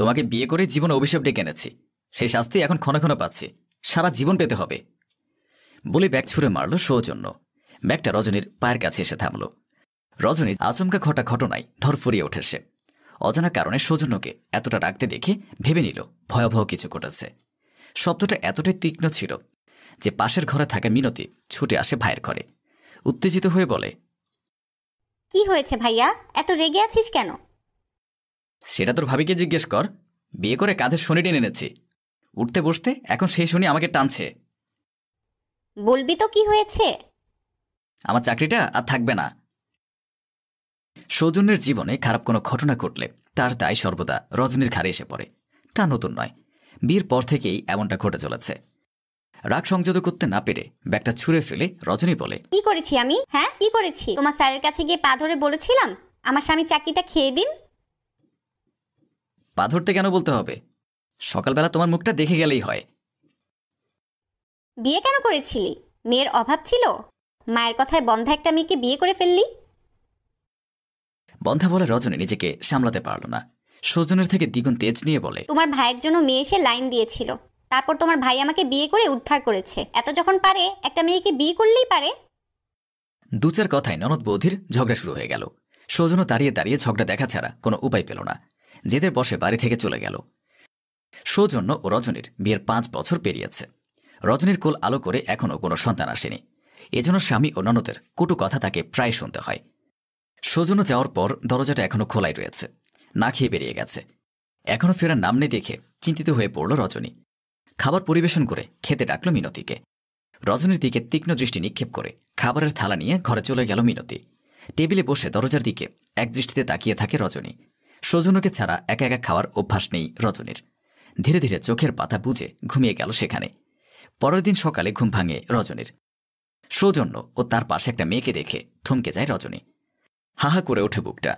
তোমাকে বিয়ে করে জীবনে অভিশাপ ডেকে এনেছি, সেই শাস্তি এখন ক্ষণে ক্ষণে পাচ্ছি, সারা জীবন পেতে হবে বলে ব্যাগ ছুঁড়ে মারল সৌজন্য। ব্যাগটা রজনীর পায়ের কাছে এসে থামল। রজনী আচমকা ঘটা ঘটনায় ধরফরিয়ে ওঠে সে। অজানা কারণে সৌজন্যকে এতটা রাখতে দেখে ভেবে নিল ভয়াবহ কিছু ঘটেছে। শব্দটা এতটাই তীক্ষ্ণ ছিল যে পাশের ঘরে থাকা মিনতি ছুটে আসে ভাইয়ের ঘরে। উত্তেজিত হয়ে বলে, কি হয়েছে ভাইয়া, এত রেগে আছিস কেন? সেটা তোর ভাবিকে জিজ্ঞেস কর। বিয়ে করে কাঁধে শনি টেনে এনেছি, উঠতে বসতে এখন সেই শনি আমাকে টানছে। বলবি তো কি হয়েছে? আমার চাকরিটা আর থাকবে না। সৌজন্যের জীবনে খারাপ কোনো ঘটনা ঘটলে তার দায় সর্বদা রজনীর ঘাড়ে এসে পড়ে। তা নতুন নয়, বিয়ের পর থেকেই এমনটা ঘটে চলেছে। রাগ সংযত করতে না পেরে ব্যাগটা ছুঁড়ে ফেলে রজনী বলে, কি করেছি আমি? হ্যাঁ, কি করেছি? তোমার স্যারের কাছে গিয়ে পা ধরে বলেছিলাম আমার স্বামী চাকরিটা খেয়ে দিন। পা ধরতে কেন বলতে হবে? সকালবেলা তোমার মুখটা দেখে গেলেই হয়। বিয়ে কেন করেছিলি? মেয়ের অভাব ছিল? মায়ের কথায় বন্ধা একটা মেয়েকে বিয়ে করে ফেললি। বন্ধা বলে রজনী নিজেকে সামলাতে পারল না। সৌজনের থেকে দ্বিগুণ তেজ নিয়ে বলে, তোমার ভাইয়ের জন্য মেয়ে এসে লাইন দিয়েছিল, তারপর তোমার ভাই আমাকে বিয়ে করে উদ্ধার করেছে। এত যখন পারে, একটা মেয়েকে বিয়ে করলেই পারে। দু চার কথায় ননদ বৌধির ঝগড়া শুরু হয়ে গেল। সৌজন্য দাঁড়িয়ে দাঁড়িয়ে ঝগড়া দেখা ছাড়া কোনো উপায় পেল না। জেদের বসে বাড়ি থেকে চলে গেল। সৌজন্য ও রজনীর বিয়ের 5 বছর পেরিয়েছে। রজনীর কোল আলো করে এখনও কোনো সন্তান আসেনি। এজন্য স্বামী ও ননদের কটু কথা তাকে প্রায় শুনতে হয়। সৌজন্য যাওয়ার পর দরজাটা এখনো খোলাই রয়েছে। না খেয়ে বেরিয়ে গেছে। এখনো ফেরার নাম নেই দেখে চিন্তিত হয়ে পড়ল রজনী। খাবার পরিবেশন করে খেতে ডাকল মিনতিকে। রজনীর দিকে তীক্ষ্ণ দৃষ্টি নিক্ষেপ করে খাবারের থালা নিয়ে ঘরে চলে গেল মিনতি। টেবিলে বসে দরজার দিকে একদৃষ্টিতে তাকিয়ে থাকে রজনী। সৌজন্যকে ছাড়া একা একা খাওয়ার অভ্যাস নেই রজনীর। ধীরে ধীরে চোখের পাতা বুজে ঘুমিয়ে গেল সেখানে। পরের দিন সকালে ঘুম ভাঙে রজনীর। সৌজন্য ও তার পাশে একটা মেয়েকে দেখে থমকে যায় রজনী। হাহা করে ওঠে বুকটা।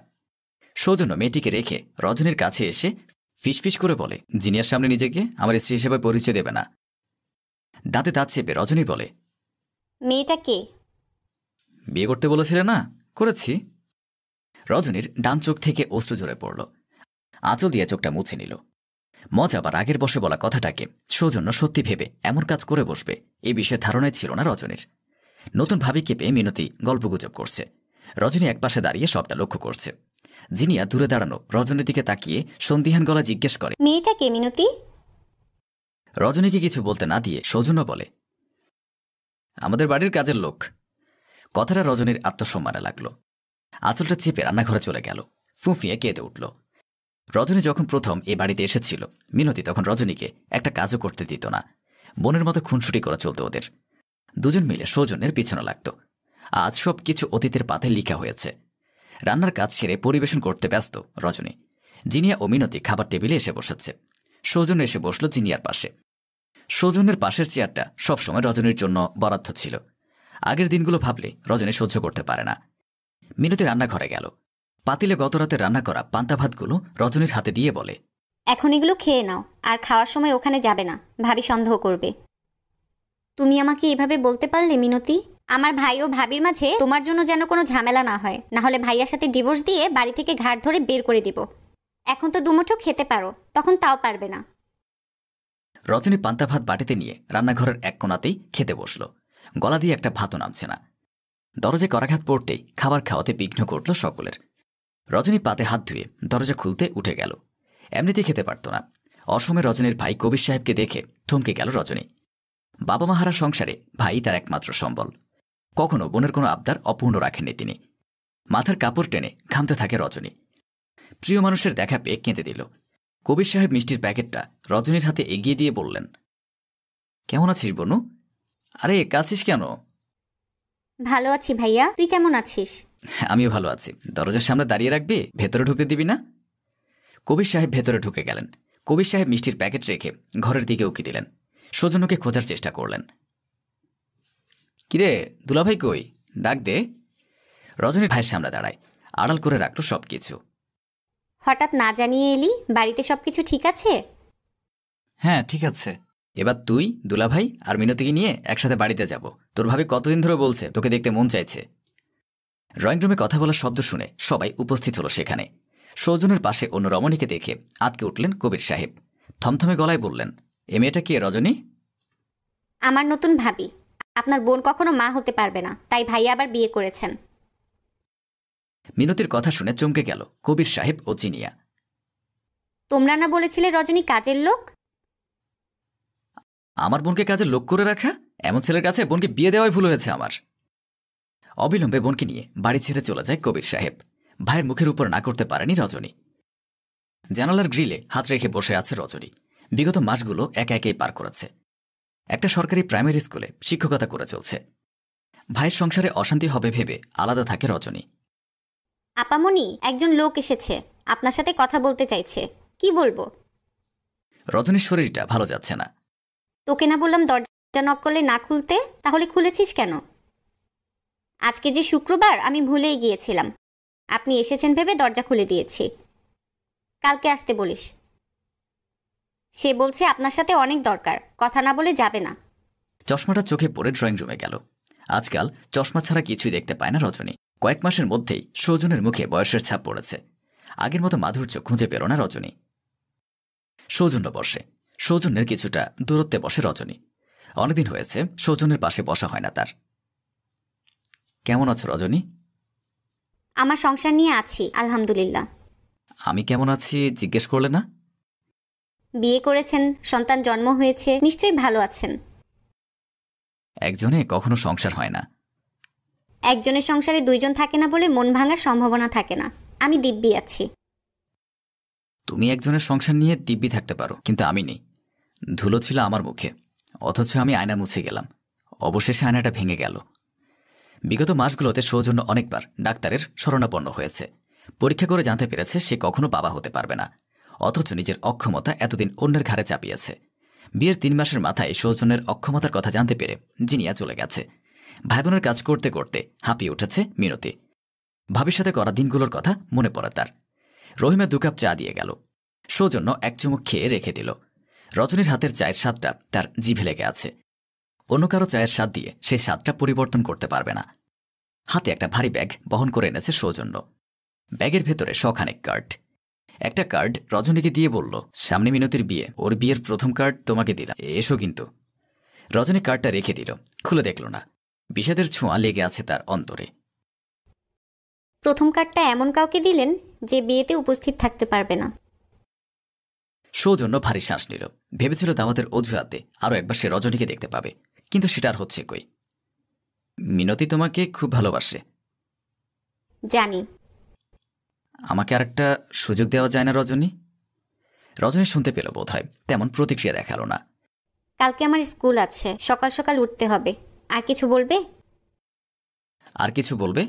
সৌজন্য মেয়েটিকে রেখে রজনীর কাছে এসে ফিসফিস করে বলে, জিনিয়ার সামনে নিজেকে আমার স্ত্রী হিসেবে পরিচয় দেবে না। দাঁতে দাঁত চেপে রজনী বলে, মেয়েটা কে? বিয়ে করতে বলেছিলে না, করেছি। রজনীর ডান চোখ থেকে অশ্রু ঝরে পড়ল। আঁচল দিয়ে চোখটা মুছে নিল। মজা বা রাগের বসে বলা কথাটাকে সৌজন্য সত্যি ভেবে এমন কাজ করে বসবে এই বিষয়ে ধারণাই ছিল না রজনীর। নতুন ভাবিকে পেয়ে মিনতি গল্পগুজব করছে। রজনী একপাশে দাঁড়িয়ে সবটা লক্ষ্য করছে। জিনিয়া দূরে দাঁড়ানো রজনীর দিকে তাকিয়ে সন্দিহান গলা জিজ্ঞেস করে, মেয়েটা কে মিনতি? রজনীকে কিছু বলতে না দিয়ে সৌজন্য বলে, আমাদের বাড়ির কাজের লোক। কথাটা রজনীর আত্মসম্মানে লাগলো। আঁচলটা চেপে রান্নাঘরে চলে গেল। ফুঁফিয়ে কেঁদে উঠল। রজনী যখন প্রথম এ বাড়িতে এসেছিল, মিনতি তখন রজনীকে একটা কাজও করতে দিত না। বোনের মতো খুনসুটি করে চলত ওদের। দুজন মিলে সৌজন্যের পিছনে লাগত। আজ সব কিছু অতীতের পাতায় লিখা হয়েছে। রান্নার কাজ ছেড়ে পরিবেশন করতে ব্যস্ত রজনী। জিনিয়া ও মিনতি খাবার টেবিলে এসে বসেছে। সৌজন্য এসে বসল জিনিয়ার পাশে। সৌজন্যের পাশের চেয়ারটা সবসময় রজনীর জন্য বরাদ্দ ছিল। আগের দিনগুলো ভাবলে রজনী সহ্য করতে পারে না। মিনতি রান্নাঘরে গেল। পাতিলে গত রাতে রান্না করা পান্তা ভাতগুলো রজনীর হাতে দিয়ে বলে, এখন এগুলো খেয়ে নাও, আর খাওয়ার সময় ওখানে যাবে না, ভাবি সন্দেহ করবে। তুমি আমাকে এভাবে বলতে পারলে মিনতি? আমার ভাই ও ভাবির মাঝে তোমার জন্য যেন কোনো ঝামেলা না হয়, না হলে ভাইয়ার সাথে ডিভোর্স দিয়ে বাড়ি থেকে ঘাট ধরে বের করে দিব। এখন তো দুমুঠো খেতে পারো, তখন তাও পারবে না। রজনী পান্তা ভাত বাটিতে নিয়ে রান্নাঘরের এক কোণাতেই খেতে বসল। গলা দিয়ে একটা ভাতও নামছে না। দরজায় করাঘাত পড়তেই খাবার খাওয়াতে বিঘ্ন ঘটল সকলের। রজনী পাতে হাত ধুয়ে দরজা খুলতে উঠে গেল। এমনিতেই খেতে পারত না। অসময়ে রজনীর ভাই কবির সাহেবকে দেখে থমকে গেল রজনী। বাবা মাহারা সংসারে ভাই তার একমাত্র সম্বল। কখনো বোনের কোনো আবদার অপূর্ণ রাখেননি তিনি। মাথার কাপড় টেনে ঘামতে থাকে রজনী। প্রিয় মানুষের দেখা পেয়ে কেঁদে দিল। কবির সাহেব মিষ্টির প্যাকেটটা রজনীর হাতে এগিয়ে দিয়ে বললেন, কেমন আছিস বনু? আরে কাছিস কেন? ভালো আছি ভাইয়া, তুই কেমন আছিস? আমিও ভালো আছি। দরজার সামনে দাঁড়িয়ে রাখবি, ভেতরে ঢুকতে দিবি না? কবির সাহেব ভেতরে ঢুকে গেলেন। কবির সাহেব মিষ্টির প্যাকেট রেখে ঘরের দিকে উকি দিলেন। সৌজন্যকে খোঁজার চেষ্টা করলেন। কিরে দুলাভাই কই, ডাক দে। রজনীর ভাইয়ের সামনে দাঁড়ায়, আড়াল করে রাখল সবকিছু। হঠাৎ না জানিয়ে এলি, বাড়িতে সবকিছু ঠিক আছে? হ্যাঁ ঠিক আছে। এবার তুই, দুলাভাই আর মিনতিকে নিয়ে একসাথে বাড়িতে যাব। তোর ভাবি কতদিন ধরে বলছে তোকে দেখতে মন চাইছে। ড্রয়িং রুমে কথা বলার শব্দ শুনে সবাই উপস্থিত হলো সেখানে। সৌজনের পাশে অন্য রমণীকে দেখে আতকে উঠলেন কবির সাহেব। থমথমে গলায় বললেন, এ মেয়েটা কে রজনী? আমার নতুন ভাবি। আপনার বোন কখনো মা হতে পারবে না, তাই ভাইয়া আবার বিয়ে করেছেন। মিনতির কথা শুনে চমকে গেল কবির সাহেব ও চিনিয়া। তোমরা না বলেছিলে রজনী কাজের লোক? আমার বোনকে কাজে লোক করে রাখা? এমন ছেলের কাছে বোনকে বিয়ে দেওয়াই ভুল হয়েছে আমার। অবিলম্বে বোনকে নিয়ে বাড়ি ছেড়ে চলে যায় কবির সাহেব। ভাইয়ের মুখের উপর না করতে পারেনি রজনী। জানালার গ্রিলে হাত রেখে বসে আছে রজনী। বিগত মাসগুলো একা একাই পার করেছে। একটা সরকারি প্রাইমারি স্কুলে শিক্ষকতা করে চলছে। ভাইয়ের সংসারে অশান্তি হবে ভেবে আলাদা থাকে রজনী। আপামনি, একজন লোক এসেছে, আপনার সাথে কথা বলতে চাইছে। কি বলবো? রজনীর শরীরটা ভালো যাচ্ছে না। তোকে না বললাম দরজা নক করলে না খুলতে? তাহলে খুলেছিস কেন? আজকে যে শুক্রবার, আমি ভুলেই গিয়েছিলাম। আপনি এসেছেন ভেবে দরজা খুলে দিয়েছি। কালকে আসতে বলিস। সে বলছে আপনার সাথে অনেক দরকার, কথা না বলে যাবে না। চশমাটা চোখে পড়ে ড্রয়িং রুমে গেল। আজকাল চশমা ছাড়া কিছুই দেখতে পায় না রজনী। কয়েক মাসের মধ্যেই সৌজনের মুখে বয়সের ছাপ পড়েছে। আগের মতো মাধুর্য খুঁজে পেল না রজনী। সৌজন্য বসে। সৌজন্যের কিছুটা দূরত্বে বসে রজনী। অনেকদিন হয়েছে সৌজন্যের পাশে বসা হয় না তার। কেমন আছো রজনী? আমার সংসার নিয়ে আছি, আলহামদুলিল্লাহ। আমি কেমন আছি জিজ্ঞেস করলে না? বিয়ে করেছেন, সন্তান জন্ম হয়েছে, নিশ্চয়ই ভালো আছেন। একজনে কখনো সংসার হয় না। একজনের সংসারে দুইজন থাকে না বলে মন ভাঙার সম্ভাবনা থাকে না। আমি দিব্যি আছি। তুমি একজনের সংসার নিয়ে দিব্যি থাকতে পারো, কিন্তু আমি নেই। ধুলো ছিল আমার মুখে, অথচ আমি আয়না মুছে গেলাম। অবশেষে আয়নাটা ভেঙে গেল। বিগত মাসগুলোতে সৌজন্য অনেকবার ডাক্তারের শরণাপন্ন হয়েছে। পরীক্ষা করে জানতে পেরেছে সে কখনো বাবা হতে পারবে না। অথচ নিজের অক্ষমতা এতদিন অন্যের ঘাড়ে চাপিয়েছে। বিয়ের 3 মাসের মাথায় সৌজন্যের অক্ষমতার কথা জানতে পেরে জিনিয়া চলে গেছে। ভাই বোনের কাজ করতে করতে হাঁপিয়ে উঠেছে মিনতি। ভাবির সাথে করা দিনগুলোর কথা মনে পড়ে তার। রহিমা 2 কাপ চা দিয়ে গেল। সৌজন্য এক চুমুক খেয়ে রেখে দিল। রজনীর হাতের চায়ের স্বাদটা তার জিভে লেগে আছে। অন্য কারো চায়ের স্বাদ দিয়ে সেই স্বাদটা পরিবর্তন করতে পারবে না। হাতে একটা ভারী ব্যাগ বহন করে এনেছে সৌজন্য। ব্যাগের ভেতরে শখানেক কার্ড। একটা কার্ড রজনীকে দিয়ে বলল, সামনে মিনতির বিয়ে, ওর বিয়ের প্রথম কার্ড তোমাকে দিলাম, এসো কিন্তু। রজনী কার্ডটা রেখে দিল, খুলে দেখল না। বিষাদের ছোঁয়া লেগে আছে তার অন্তরে। প্রথম কার্ডটা এমন কাউকে দিলেন যে বিয়েতে উপস্থিত থাকতে পারবে না। সৌজন্য ভারী শ্বাস নিল। ভেবেছিল দাওয়াতের অজুহাতে আরও একবার সে রজনীকে দেখতে পাবে, কিন্তু সেটা আর হচ্ছে কই। মিনতি তোমাকে খুব ভালোবাসে। জানি। আমাকে আর একটা সুযোগ দেওয়া যায় না রজনী? রজনী শুনতে পেল বোধ হয়, তেমন প্রতিক্রিয়া দেখালো না। কালকে আমার স্কুল আছে, সকাল সকাল উঠতে হবে। আর কিছু বলবে? আর কিছু বলবে?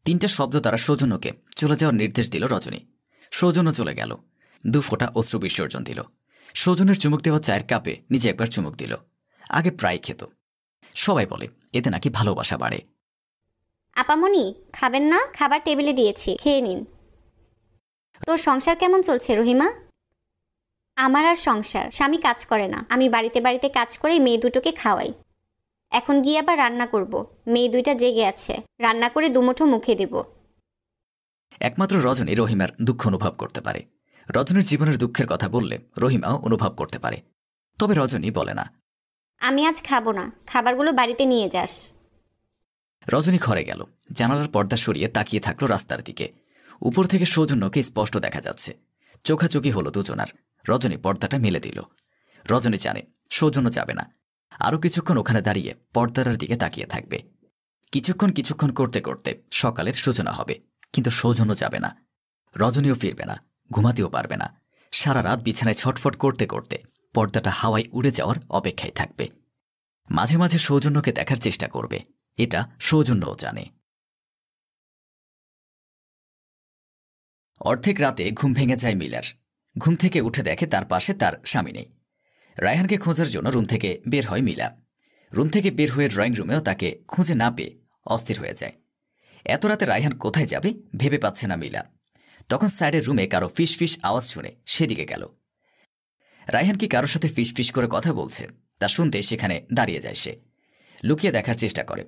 3টা শব্দ তারা সৌজন্যকে চলে যাওয়ার নির্দেশ দিল রজনী। সৌজন্য চলে গেল। 2 ফোঁটা অশ্রু বিসর্জন দিল। সৌজন্যের চুমুক দেওয়া চায়ের কাপে নিজে একবার চুমুক দিল। আগে প্রায় খেত। সবাই বলে এতে নাকি ভালোবাসা বাড়ে। আপামনি, খাবেন না? খাবার টেবিলে দিয়েছি, খেয়ে নিন। তোর সংসার কেমন চলছে রহিমা? আমার আর সংসার, স্বামী কাজ করে না। আমি বাড়িতে বাড়িতে কাজ করে মেয়ে দুটোকে খাওয়াই। এখন গিয়ে আবার রান্না করব। মেয়ে 2টা জেগে আছে, রান্না করে 2 মুঠো মুখে দেব। একমাত্র রজনী রহিমার দুঃখ অনুভব করতে পারে। রজনীর জীবনের দুঃখের কথা বললে রহিমাও অনুভব করতে পারে। তবে রজনী বলে না। আমি আজ খাবো না, খাবারগুলো বাড়িতে নিয়ে যাস। রজনী ঘরে গেল। জানালার পর্দা সরিয়ে তাকিয়ে থাকলো রাস্তার দিকে। উপর থেকে সৌজন্যকে স্পষ্ট দেখা যাচ্ছে। চোখাচোখি হলো দুজনার। রজনী পর্দাটা মেলে দিল। রজনী জানে সৌজন্য যাবে না। আরও কিছুক্ষণ ওখানে দাঁড়িয়ে পর্দাটার দিকে তাকিয়ে থাকবে। কিছুক্ষণ করতে করতে সকালের সূচনা হবে, কিন্তু সৌজন্য যাবে না। রজনীও ফিরবে না, ঘুমাতেও পারবে না। সারা রাত বিছানায় ছটফট করতে করতে পর্দাটা হাওয়ায় উড়ে যাওয়ার অপেক্ষায় থাকবে। মাঝে মাঝে সৌজন্যকে দেখার চেষ্টা করবে, এটা সৌজন্যও জানে। অর্ধেক রাতে ঘুম ভেঙে যায় মিলার। ঘুম থেকে উঠে দেখে তার পাশে তার স্বামী নেই। রায়হানকে খোঁজার জন্য রুম থেকে বের হয় মিলা। রুম থেকে বের হয়ে ড্রয়িং রুমেও তাকে খুঁজে না পেয়ে অস্থির হয়ে যায়। এত রাতে রায়হান কোথায় যাবে ভেবে পাচ্ছে না মিলা। তখন সাইডের রুমে কারো ফিস ফিস আওয়াজ শুনে সেদিকে গেল। রায়হান কি কারোর সাথে ফিস ফিস করে কথা বলছে তা শুনতে সেখানে দাঁড়িয়ে যায় সে। লুকিয়ে দেখার চেষ্টা করে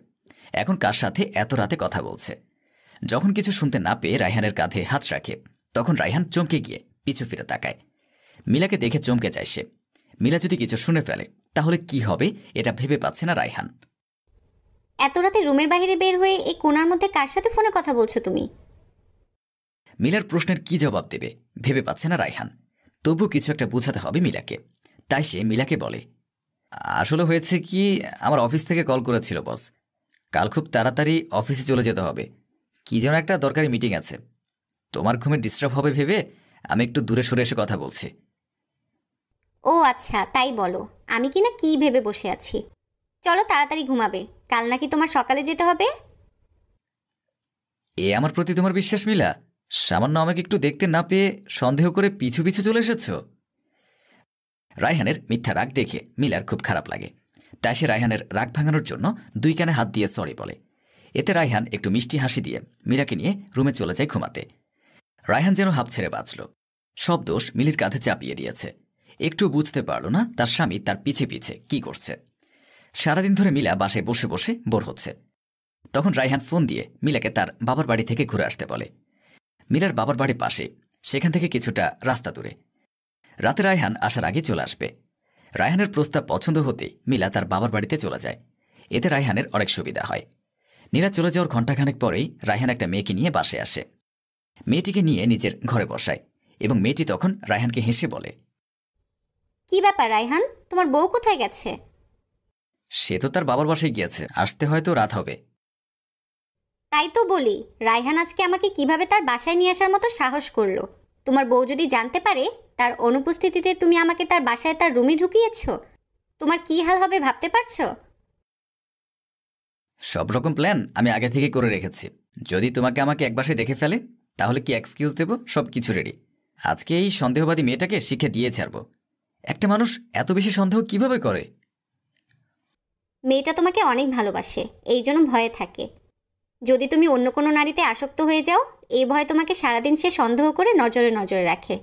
এখন কার সাথে এত রাতে কথা বলছে। যখন কিছু শুনতে না পেয়ে রায়হানের কাঁধে হাত রাখে তখন রায়হান চমকে গিয়ে পিছু ফিরে তাকায়। মিলাকে দেখে চমকে যায় সে। মিলা যদি কিছু শুনে ফেলে তাহলে কি হবে এটা ভেবে পাচ্ছে না রায়হান। এত রাতে রুমের বাইরে বের হয়ে এই কোণার মধ্যে কার সাথে ফোনে কথা বলছো তুমি? মিলার প্রশ্নের কি জবাব দেবে ভেবে পাচ্ছে না রায়হান। তবু কিছু একটা বোঝাতে হবে মিলাকে। তাই সে মিলাকে বলে, আসলে হয়েছে কি, আমার অফিস থেকে কল করেছিল বস। কাল খুব তাড়াতাড়ি অফিসে চলে যেতে হবে। কি যেন একটা দরকারি মিটিং আছে। তোমার ঘুমে ডিস্টার্ব হবে ভেবে আমি একটু দূরে সরে এসে কথা বলছি। ও আচ্ছা, তাই বলো। আমি কি না কি ভেবে বসে আছি। চলো তাড়াতাড়ি ঘুমাবে, কাল নাকি তোমার সকালে যেতে হবে। এ আমার প্রতি তোমার বিশ্বাস মিলা? সামান্য আমাকে একটু দেখতে না পেয়ে সন্দেহ করে পিছু পিছু চলে এসেছ। রায়হানের মিথ্যা রাগ দেখে মিলার খুব খারাপ লাগে। তাই সে রায়হানের রাগ ভাঙানোর জন্য দুই কানে হাত দিয়ে সরি বলে। এতে রায়হান একটু মিষ্টি হাসি দিয়ে মিলাকে নিয়ে রুমে চলে যায় ঘুমাতে। রায়হান যেন হাঁপ ছেড়ে বাঁচল। সব দোষ মিলির কাঁধে চাপিয়ে দিয়েছে। একটু বুঝতে পারল না তার স্বামী তার পিছে পিছে কি করছে। সারাদিন ধরে মিলা বাসায় বসে বসে বোর হচ্ছে। তখন রায়হান ফোন দিয়ে মিলাকে তার বাবার বাড়ি থেকে ঘুরে আসতে বলে। মিলার বাবার বাড়ি পাশে, সেখান থেকে কিছুটা রাস্তা দূরে। রাতে রায়হান আসার আগে চলে আসবে। রায়হানের প্রস্তাব পছন্দ হতেই মিলা তার বাবার বাড়িতে চলে যায়। এতে রায়হানের অনেক সুবিধা হয়। নীলা চলে যাওয়ার ঘণ্টাখানেক পরেই রায়হান একটা মেয়েকে নিয়ে বাসায় আসে। মেয়েটিকে নিয়ে নিজের ঘরে বসায় এবং মেয়েটি তখন রায়হানকে হেসে বলে, কি ব্যাপার রায়হান, তোমার বউ কোথায় গেছে? সে তো তার বাবার বাসায় গিয়েছে, আসতে হয়তো রাত হবে। তাই তো বলি, রায়হান আজকে আমাকে কিভাবে তার বাসায় নিয়ে আসার মতো সাহস করলো। তোমার বউ যদি জানতে পারে তার অনুপস্থিতিতে তুমি আমাকে তার বাসায় তার রুমে ঢুকিয়েছ, তোমার কি হাল হবে ভাবতে পারছো? সব রকম প্ল্যান আমি আগে থেকে করে রেখেছি। যদি তোমাকে আমাকে এক বাসায় দেখে ফেলে তাহলে কি এক্সকিউজ দেব? সব কিছু রেডি। আজকে এই সন্দেহবাদী মেয়েটাকে শিখে দিয়ে ছাড়ব। একটা মানুষ এত বেশি সন্দেহ কিভাবে করে? মেয়েটা তোমাকে অনেক ভালোবাসে, এই জন্য ভয়ে থাকে। যদি তুমি অন্য কোনো নারীতে আসক্ত হয়ে যাও, এই ভয় তোমাকে সারাদিন সে সন্দেহ করে নজরে নজরে রাখে।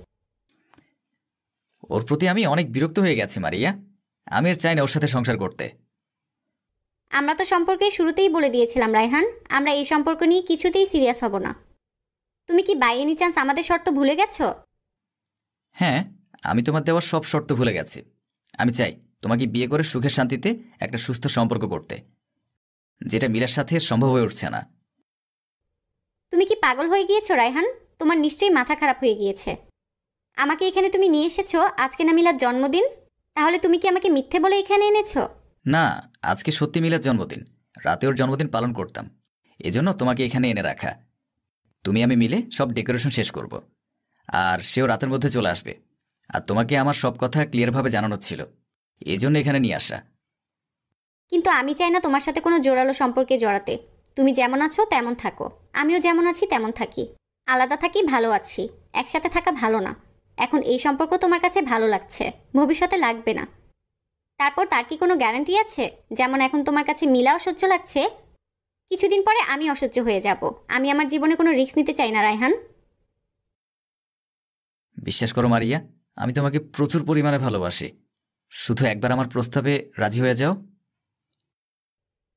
ওর প্রতি আমি অনেক বিরক্ত হয়ে গেছি মারিয়া। আমি আর চাই না ওর সাথে সংসার করতে। আমরা তো সম্পর্কে শুরুতেই বলে দিয়েছিলাম রায়হান, আমরা এই সম্পর্ক নিয়ে কিছুতেই সিরিয়াস হব না। তুমি কি বাই এনি চান্স আমাদের শর্ত ভুলে গেছো? হ্যাঁ, আমি তোমার দেওয়ার সব শর্ত ভুলে গেছি। আমি চাই তোমাকে বিয়ে করে সুখে শান্তিতে একটা সুস্থ সম্পর্ক করতে, যেটা মিলার সাথে সম্ভব হয়ে উঠছে না। তুমি কি পাগল হয়ে গিয়েছো রায়হান? তোমার নিশ্চয়ই মাথা খারাপ হয়ে গিয়েছে। আমাকে এখানে তুমি নিয়ে এসেছো আজকে না মিলার জন্মদিন, তাহলে তুমি কি আমাকে মিথ্যে বলে এখানে এনেছো? না, আজকে সত্যি মিলার জন্মদিন। রাতে ওর জন্মদিন পালন করতাম, এজন্য তোমাকে এখানে এনে রাখা। তুমি আমি মিলে সব ডেকোরেশন শেষ করব, আর সেও রাতের মধ্যে চলে আসবে। আর তোমাকে আমার সব কথা ক্লিয়ারভাবে জানানো ছিল, এজন্য এখানে নিয়ে আসা। কিন্তু আমি চাই না তোমার সাথে কোনো জোরালো সম্পর্কে জড়াতে। তুমি যেমন আছো তেমন থাকো, আমিও যেমন আছি তেমন থাকি। আলাদা থাকি ভালো আছি, একসাথে থাকা ভালো না। এখন এই সম্পর্ক তোমার কাছে ভালো লাগছে, ভবিষ্যতে লাগবে না। তারপর তার কি কোনো গ্যারান্টি আছে? যেমন এখন তোমার কাছে মিলা অসহ্য লাগছে, কিছুদিন পরে আমি অসহ্য হয়ে যাব। আমি আমার জীবনে কোনো রিস্ক নিতে চাই না রায়হান। বিশ্বাস করো মারিয়া, আমি তোমাকে প্রচুর পরিমাণে ভালোবাসি। শুধু একবার আমার প্রস্তাবে রাজি হয়ে যাও।